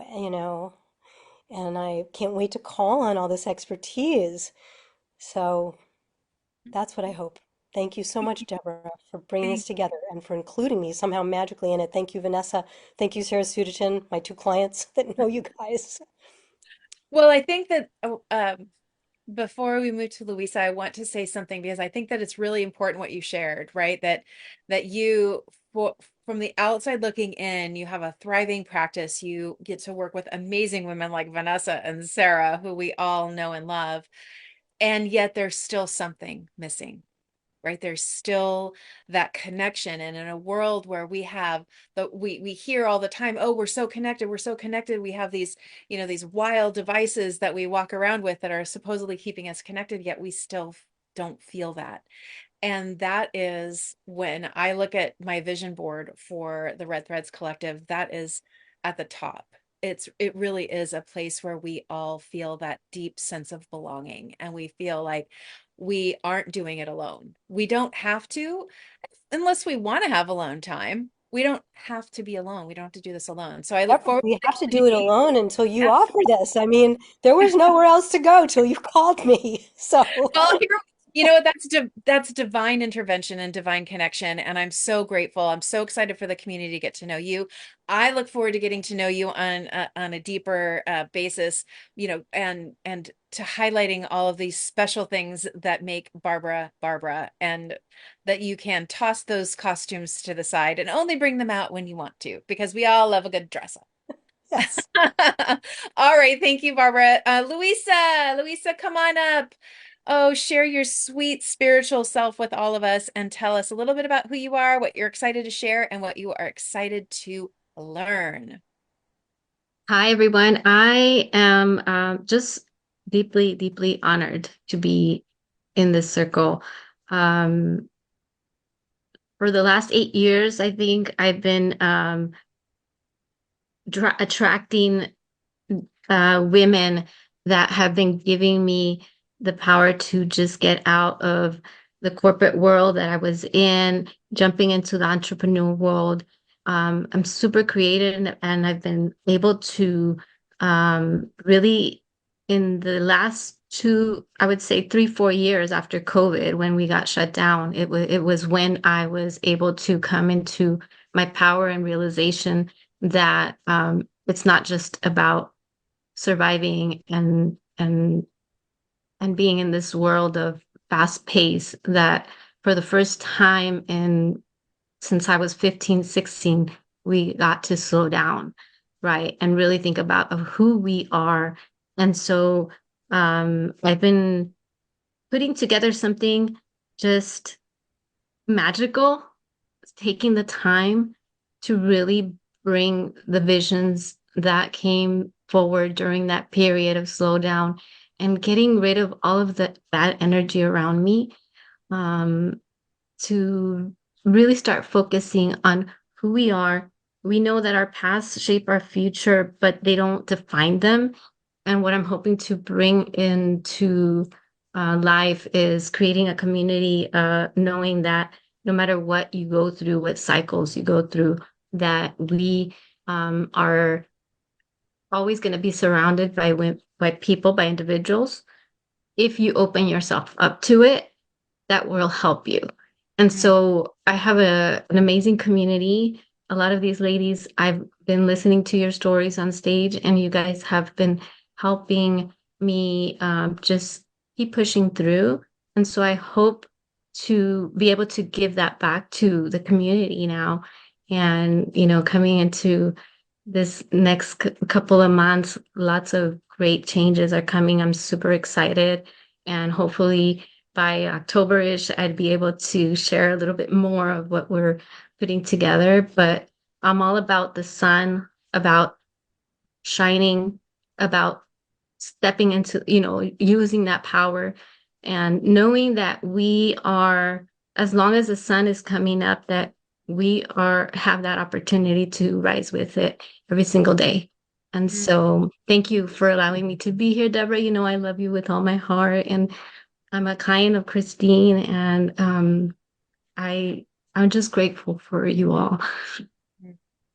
O: and I can't wait to call on all this expertise. So that's what I hope. Thank you so much, Deborah, for bringing this together and for including me somehow magically in it. Thank you, Vanessa. Thank you, Sarah Suditin, my two clients that know you guys.
A: Well, I think that before we move to Louisa, I want to say something because I think that it's really important what you shared, right? That you from the outside looking in, you have a thriving practice. You get to work with amazing women like Vanessa and Sarah, who we all know and love. And yet there's still something missing, right? There's still that connection. And in a world where we have we hear all the time, oh, we're so connected, we're so connected. We have these, these wild devices that we walk around with that are supposedly keeping us connected, yet we still don't feel that. And that is when I look at my vision board for the Red Threads Collective, that is at the top. It really is a place where we all feel that deep sense of belonging, and we feel like we aren't doing it alone. We don't have to, unless we want to have alone time. We don't have to be alone. We don't have to do this alone. So I look forward.
O: We have to do it alone until you offer this. I mean, there was nowhere else to go till you called me. So
A: Well, that's divine intervention and divine connection, and I'm so grateful. I'm so excited for the community to get to know you. I look forward to getting to know you on a deeper basis, and to highlighting all of these special things that make Barbara Barbara, and that you can toss those costumes to the side and only bring them out when you want to, because we all love a good dress up.
O: yes.
A: All right, thank you, Barbara. Louisa, come on up. Oh, share your sweet spiritual self with all of us and tell us a little bit about who you are, what you're excited to share, and what you are excited to learn.
P: Hi, everyone. I am just deeply, deeply honored to be in this circle. For the last 8 years, I think I've been attracting women that have been giving me the power to just get out of the corporate world that I was in, jumping into the entrepreneur world. I'm super creative, and I've been able to really, in the last I would say 3-4 years after COVID, when we got shut down, it was when I was able to come into my power and realization that it's not just about surviving and being in this world of fast pace, that for the first time since I was 15, 16, we got to slow down, right? And really think about who we are. And so I've been putting together something just magical, taking the time to really bring the visions that came forward during that period of slowdown and getting rid of all of the bad energy around me, to really start focusing on who we are. We know that our pasts shape our future, but they don't define them. And what I'm hoping to bring into life is creating a community, knowing that no matter what you go through, what cycles you go through, that we are always going to be surrounded by people, by individuals. If you open yourself up to it, that will help you. And so I have an amazing community. A lot of these ladies, I've been listening to your stories on stage, and you guys have been helping me just keep pushing through. And so I hope to be able to give that back to the community now. And, coming into this next couple of months, lots of great changes are coming. I'm super excited. And hopefully by October-ish, I'd be able to share a little bit more of what we're putting together. But I'm all about the sun, about shining, about stepping into, using that power, and knowing that we are, as long as the sun is coming up, that we have that opportunity to rise with it every single day. And so thank you for allowing me to be here, Deborah. I love you with all my heart, and I'm a client of Christine, and I'm just grateful for you all.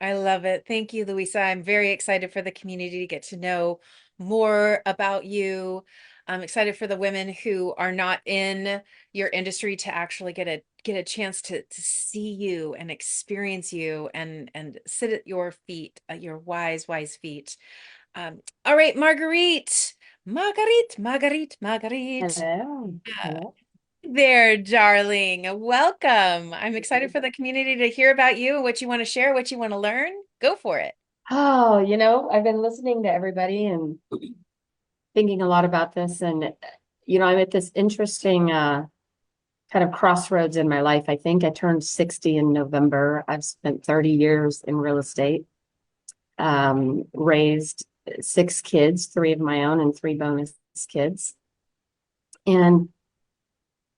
A: I love it. Thank you, Louisa. I'm very excited for the community to get to know more about you. I'm excited for the women who are not in your industry to actually get a chance to see you and experience you and sit at your feet, your wise feet. All right, Marguerite. Marguerite.
Q: Hello. Hello.
A: There, darling. Welcome. I'm excited for the community to hear about you, what you want to share, what you want to learn. Go for it.
Q: Oh, I've been listening to everybody and thinking a lot about this. And, I'm at this interesting kind of crossroads in my life. I think I turned 60 in November. I've spent 30 years in real estate, raised 6 kids, 3 of my own and 3 bonus kids. And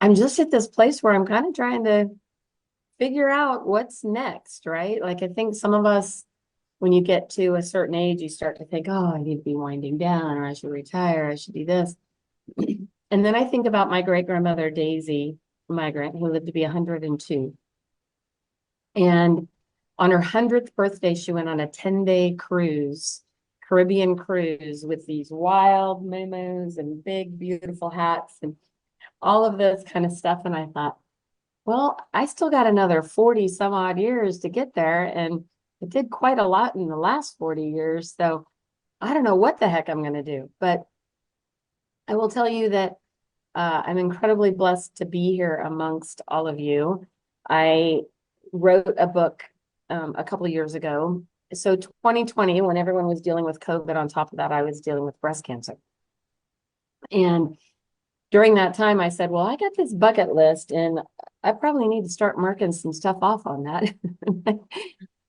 Q: I'm just at this place where I'm kind of trying to figure out what's next, right? Like, I think some of us, when you get to a certain age, you start to think, oh, I need to be winding down, or I should retire, I should do this. And then I think about my great-grandmother, Daisy Migrant, who lived to be 102. And on her 100th birthday, she went on a 10-day cruise, Caribbean cruise, with these wild moo-moos and big, beautiful hats and all of this kind of stuff. And I thought, well, I still got another 40 some odd years to get there. And it did quite a lot in the last 40 years. So I don't know what the heck I'm going to do. But I will tell you that I'm incredibly blessed to be here amongst all of you. I wrote a book a couple of years ago. So 2020, when everyone was dealing with COVID, on top of that, I was dealing with breast cancer. And during that time, I said, well, I got this bucket list and I probably need to start marking some stuff off on that.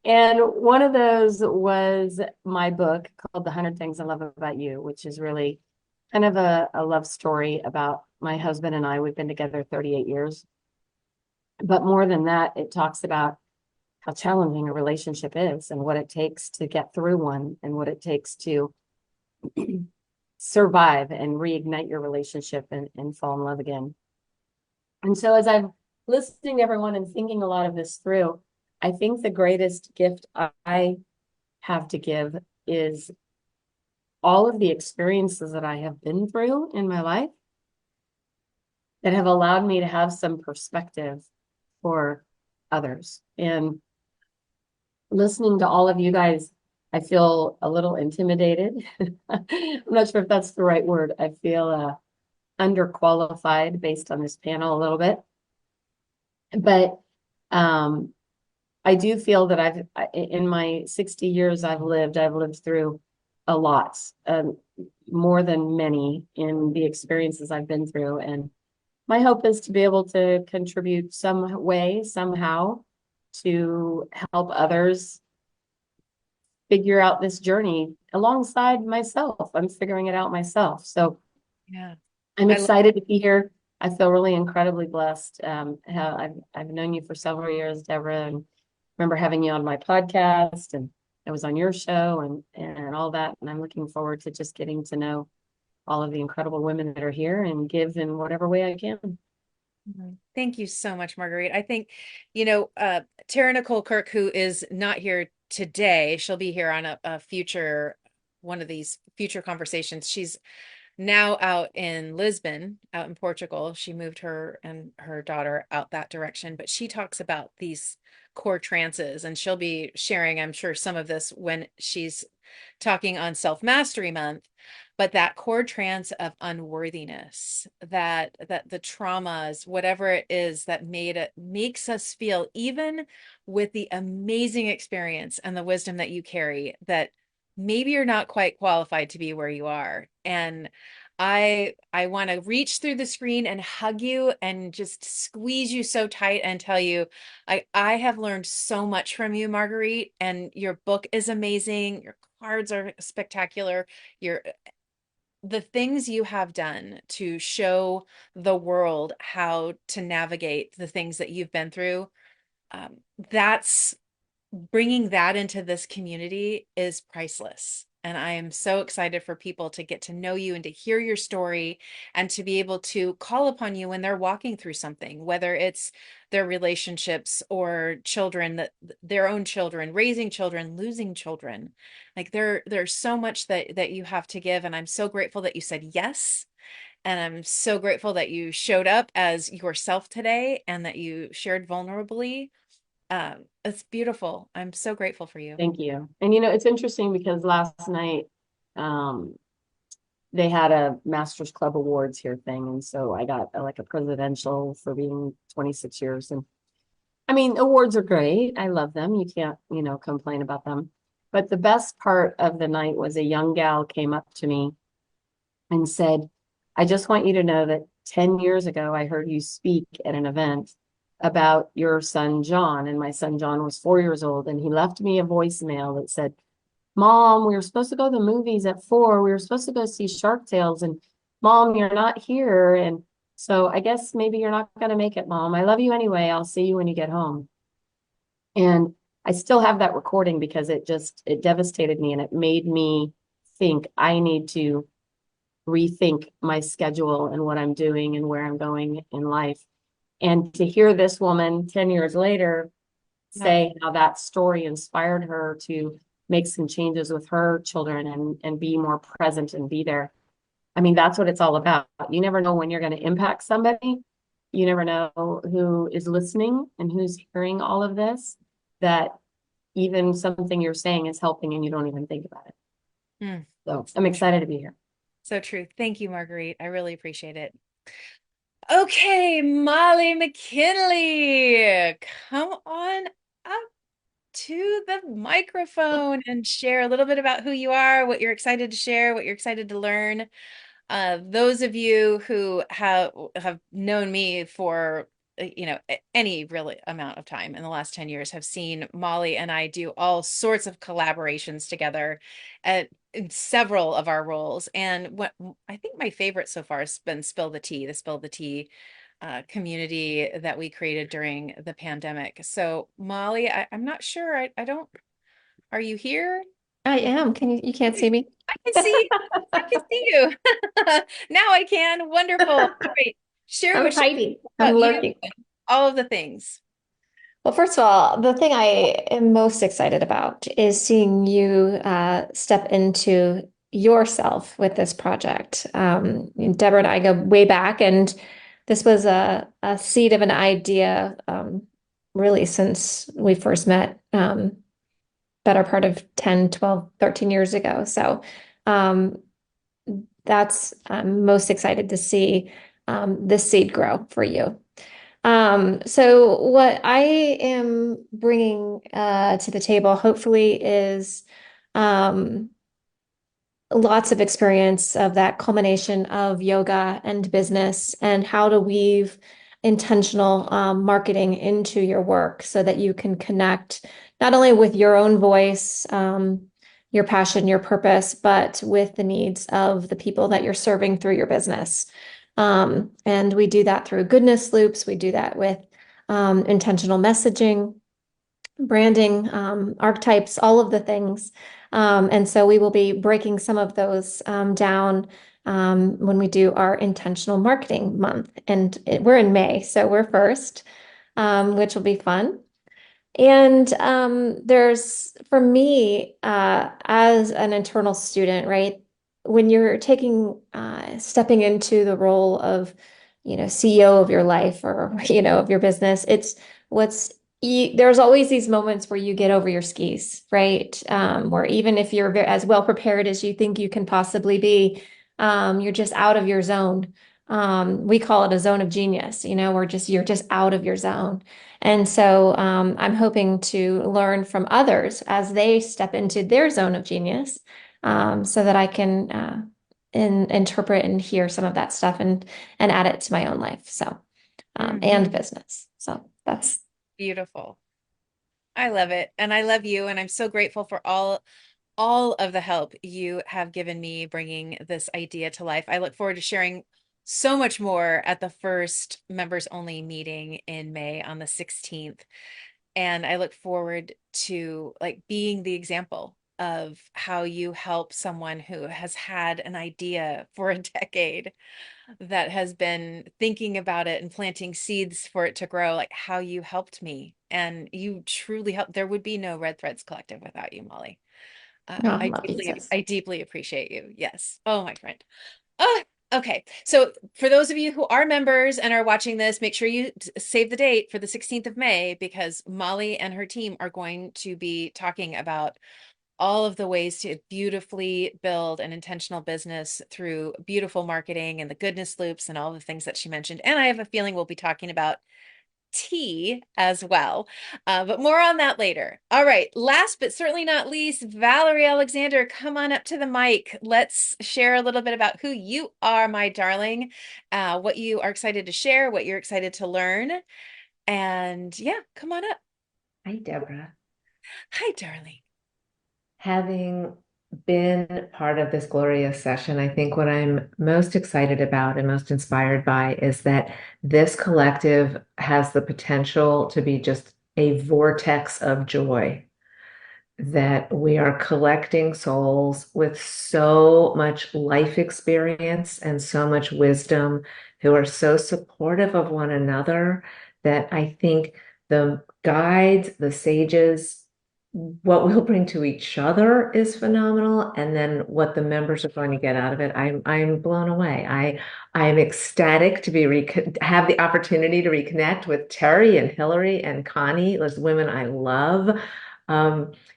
Q: And one of those was my book called The 100 Things I Love About You, which is really kind of a love story about my husband and I. We've been together 38 years. But more than that, it talks about how challenging a relationship is and what it takes to get through one and what it takes to survive and reignite your relationship and fall in love again. And so as I'm listening to everyone and thinking a lot of this through, I think the greatest gift I have to give is all of the experiences that I have been through in my life that have allowed me to have some perspective for others. And listening to all of you guys, I feel a little intimidated. I'm not sure if that's the right word. I feel underqualified based on this panel a little bit. But I do feel that in my 60 years I've lived through a lot, more than many in the experiences I've been through. And my hope is to be able to contribute some way, somehow, to help others figure out this journey alongside myself. I'm figuring it out myself. So
A: yeah,
Q: I'm excited to be here. I feel really incredibly blessed. I've known you for several years, Deborah, and remember having you on my podcast, and I was on your show and all that. And I'm looking forward to just getting to know all of the incredible women that are here and give in whatever way I can.
A: Thank you so much, Marguerite. I think, Tara Nicole Kirk, who is not here today, she'll be here on a future, one of these future conversations. She's now out in Lisbon, out in Portugal. She moved her and her daughter out that direction, but she talks about these core trances, and she'll be sharing, I'm sure, some of this when she's talking on Self-Mastery Month. But that core trance of unworthiness, that the traumas, whatever it is that makes us feel, even with the amazing experience and the wisdom that you carry, that maybe you're not quite qualified to be where you are. And I want to reach through the screen and hug you and just squeeze you so tight and tell you, I have learned so much from you, Marguerite, and your book is amazing. Your cards are spectacular. The things you have done to show the world how to navigate the things that you've been through, that's bringing that into this community is priceless. And I am so excited for people to get to know you and to hear your story and to be able to call upon you when they're walking through something, whether it's their relationships or children, their own children, raising children, losing children. Like there's so much that you have to give. And I'm so grateful that you said yes. And I'm so grateful that you showed up as yourself today and that you shared vulnerably. It's beautiful. I'm so grateful for you.
Q: Thank you. And it's interesting because last night, they had a Masters Club Awards here thing. And so I got like a presidential for being 26 years. And I mean, awards are great. I love them. You can't, complain about them. But the best part of the night was a young gal came up to me and said, I just want you to know that 10 years ago, I heard you speak at an event about your son, John. And my son, John, was 4 years old. And he left me a voicemail that said, Mom, we were supposed to go to the movies at 4. We were supposed to go see Shark Tales. And Mom, you're not here. And so I guess maybe you're not going to make it, Mom. I love you anyway. I'll see you when you get home. And I still have that recording because it devastated me, and it made me think I need to rethink my schedule and what I'm doing and where I'm going in life. And to hear this woman 10 years later say how that story inspired her to make some changes with her children and be more present and be there. I mean, that's what it's all about. You never know when you're going to impact somebody. You never know who is listening and who's hearing all of this, that even something you're saying is helping and you don't even think about it. So I'm excited to be here.
A: So true. Thank you, Marguerite. I really appreciate it. Okay, Molly McKinley, come on up to the microphone and share a little bit about who you are, what you're excited to share, what you're excited to learn. Those of you who have known me for any real amount of time in the last 10 years have seen Molly and I do all sorts of collaborations together in several of our roles. And what I think my favorite so far has been Spill the Tea community that we created during the pandemic. So Molly, I'm not sure. Are you here?
R: I am. You can't see me?
A: I can see you. Now I can. Wonderful. All right. Share
R: I'm
A: what you
R: hiding.
A: know
R: I'm
A: about
R: lurking.
A: you, all of the things.
R: Well, first of all, the thing I am most excited about is seeing you step into yourself with this project. Deborah and I go way back, and this was a seed of an idea really since we first met, better part of 10, 12, 13 years ago. So I'm most excited to see this seed grow for you. So what I am bringing to the table, hopefully, is lots of experience of that culmination of yoga and business and how to weave intentional marketing into your work so that you can connect not only with your own voice, your passion, your purpose, but with the needs of the people that you're serving through your business. And we do that through goodness loops. We do that with intentional messaging, branding, archetypes, all of the things. And so we will be breaking some of those down when we do our intentional marketing month. And we're in May, so we're first, which will be fun. And there's, for me, as an internal student, right? When you're stepping into the role of, CEO of your life or, of your business, there's always these moments where you get over your skis, right? Where even if you're as well prepared as you think you can possibly be, you're just out of your zone. We call it a zone of genius, you're just out of your zone. And so I'm hoping to learn from others as they step into their zone of genius, so that I can interpret and hear some of that stuff and add it to my own life. So and business. So that's
A: beautiful. I love it. And I love you. And I'm so grateful for all of the help you have given me bringing this idea to life. I look forward to sharing so much more at the first members only meeting in May on the 16th. And I look forward to being the example of how you help someone who has had an idea for a decade, that has been thinking about it and planting seeds for it to grow, like how you helped me. And you truly helped. There would be no Red Threads Collective without you, Molly. I deeply appreciate you. Yes. Oh, my friend. Oh, okay. So for those of you who are members and are watching this, make sure you save the date for the 16th of May, because Molly and her team are going to be talking about all of the ways to beautifully build an intentional business through beautiful marketing and the goodness loops and all the things that she mentioned. And I have a feeling we'll be talking about tea as well. But more on that later. All right. Last but certainly not least, Valerie Alexander, come on up to the mic. Let's share a little bit about who you are, my darling, what you are excited to share, what you're excited to learn. And yeah, come on up.
S: Hi, Deborah.
A: Hi, darling.
S: Having been part of this glorious session, I think what I'm most excited about and most inspired by is that this collective has the potential to be just a vortex of joy. That we are collecting souls with so much life experience and so much wisdom who are so supportive of one another that I think the guides, the sages, what we'll bring to each other is phenomenal. And then what the members are going to get out of it, I'm blown away. I'm ecstatic to have the opportunity to reconnect with Terry and Hillary and Connie, those women I love.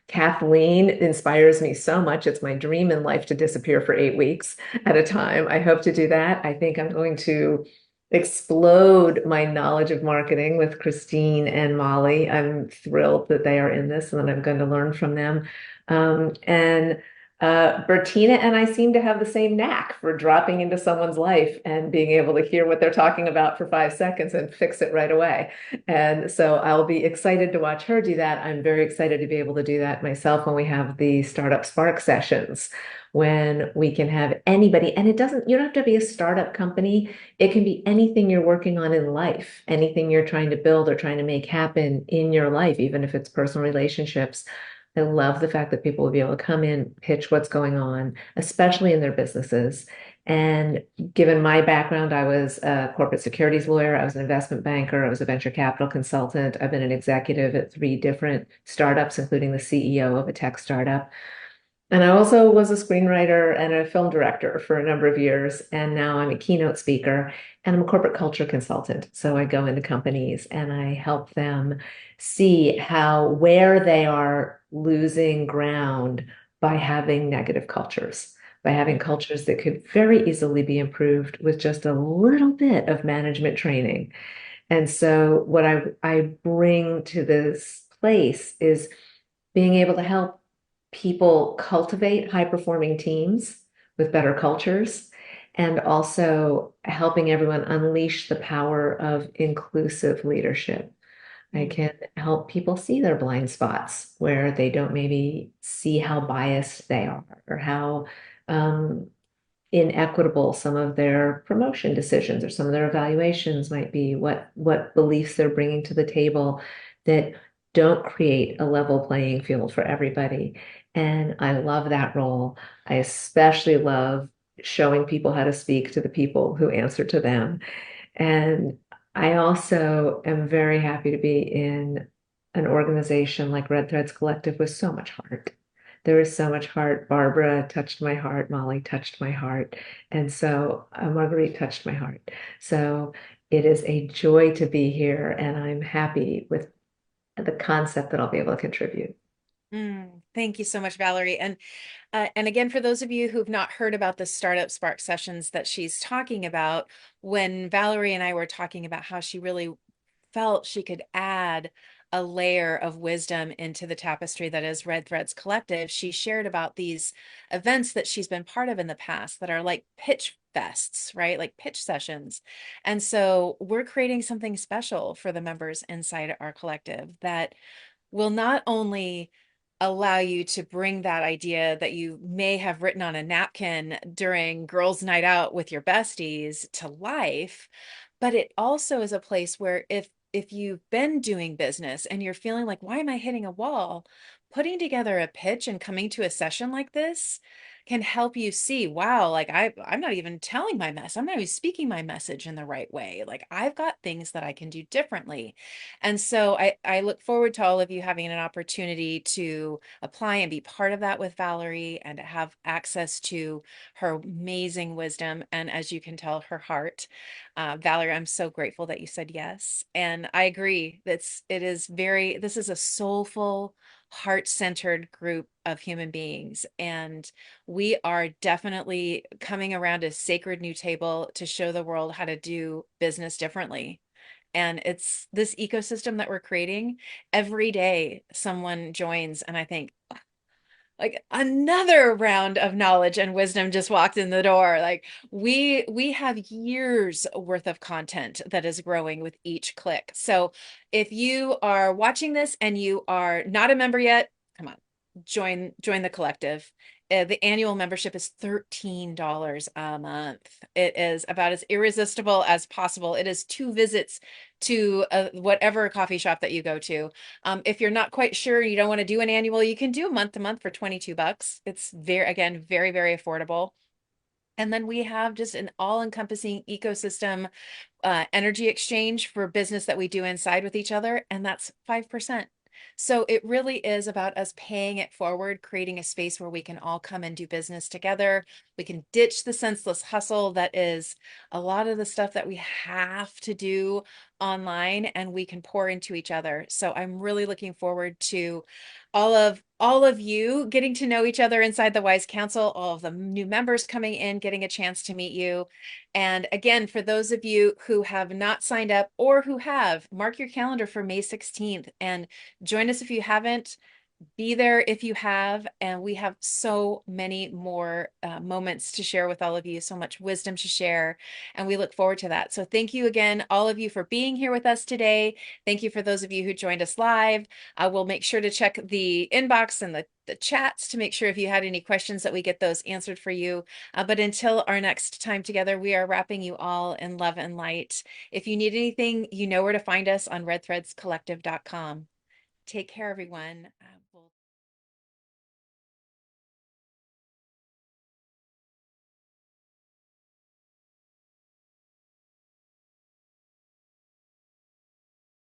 S: Kathleen inspires me so much. It's my dream in life to disappear for 8 weeks at a time. I hope to do that. I think I'm going to explode my knowledge of marketing with Christine and Molly. I'm thrilled that they are in this and that I'm going to learn from them. Bertina and I seem to have the same knack for dropping into someone's life and being able to hear what they're talking about for 5 seconds and fix it right away. And so I'll be excited to watch her do that. I'm very excited to be able to do that myself when we have the Startup Spark sessions, when we can have anybody, and you don't have to be a startup company. It can be anything you're working on in life, anything you're trying to build or trying to make happen in your life, even if it's personal relationships. I love the fact that people will be able to come in, pitch what's going on, especially in their businesses. And given my background, I was a corporate securities lawyer, I was an investment banker, I was a venture capital consultant. I've been an executive at 3 different startups, including the CEO of a tech startup. And I also was a screenwriter and a film director for a number of years. And now I'm a keynote speaker and I'm a corporate culture consultant. So I go into companies and I help them see where they are losing ground by having negative cultures, by having cultures that could very easily be improved with just a little bit of management training. And so what I bring to this place is being able to help people cultivate high-performing teams with better cultures, and also helping everyone unleash the power of inclusive leadership. I can help people see their blind spots where they don't maybe see how biased they are or how inequitable some of their promotion decisions or some of their evaluations might be, what beliefs they're bringing to the table that don't create a level playing field for everybody. And I love that role. I especially love showing people how to speak to the people who answer to them. And I also am very happy to be in an organization like Red Threads Collective with so much heart. There is so much heart. Barbara touched my heart. Molly touched my heart. And so Marguerite touched my heart. So it is a joy to be here. And I'm happy with the concept that I'll be able to contribute.
A: Thank you so much, Valerie. And again, for those of you who've not heard about the Startup Spark sessions that she's talking about, when Valerie and I were talking about how she really felt she could add a layer of wisdom into the tapestry that is Red Threads Collective, she shared about these events that she's been part of in the past that are like pitch fests, right? Like pitch sessions. And so we're creating something special for the members inside our collective that will not only allow you to bring that idea that you may have written on a napkin during girls' night out with your besties to life, but it also is a place where if you've been doing business and you're feeling like, why am I hitting a wall? Putting together a pitch and coming to a session like this can help you see, wow, like I'm not even telling my mess. I'm not even speaking my message in the right way. Like I've got things that I can do differently. And so I look forward to all of you having an opportunity to apply and be part of that with Valerie and to have access to her amazing wisdom. And as you can tell, her heart. Valerie, I'm so grateful that you said yes. And I agree. This is a soulful, heart-centered group of human beings. And we are definitely coming around a sacred new table to show the world how to do business differently. And it's this ecosystem that we're creating. Every day someone joins and I think, like, another round of knowledge and wisdom just walked in the door. Like, we have years worth of content that is growing with each click. So if you are watching this and you are not a member yet, come on, join the collective. The annual membership is $13 a month. It is about as irresistible as possible. It is 2 visits to whatever coffee shop that you go to. If you're not quite sure, you don't want to do an annual, you can do month to month for $22. It's again, very, very affordable. And then we have just an all-encompassing ecosystem energy exchange for business that we do inside with each other, and that's 5%. So it really is about us paying it forward, creating a space where we can all come and do business together. We can ditch the senseless hustle that is a lot of the stuff that we have to do online, and we can pour into each other. So I'm really looking forward to all of you getting to know each other inside the Wise Council, all of the new members coming in, getting a chance to meet you. And again, for those of you who have not signed up or who have, mark your calendar for May 16th and join us if you haven't. Be there if you have, and we have so many more moments to share with all of you, so much wisdom to share, and we look forward to that. So thank you again, all of you, for being here with us today. Thank you for those of you who joined us live. I will make sure to check the inbox and the chats to make sure if you had any questions that we get those answered for you. But until our next time together, we are wrapping you all in love and light. If you need anything, you know where to find us on redthreadscollective.com. Take care, everyone.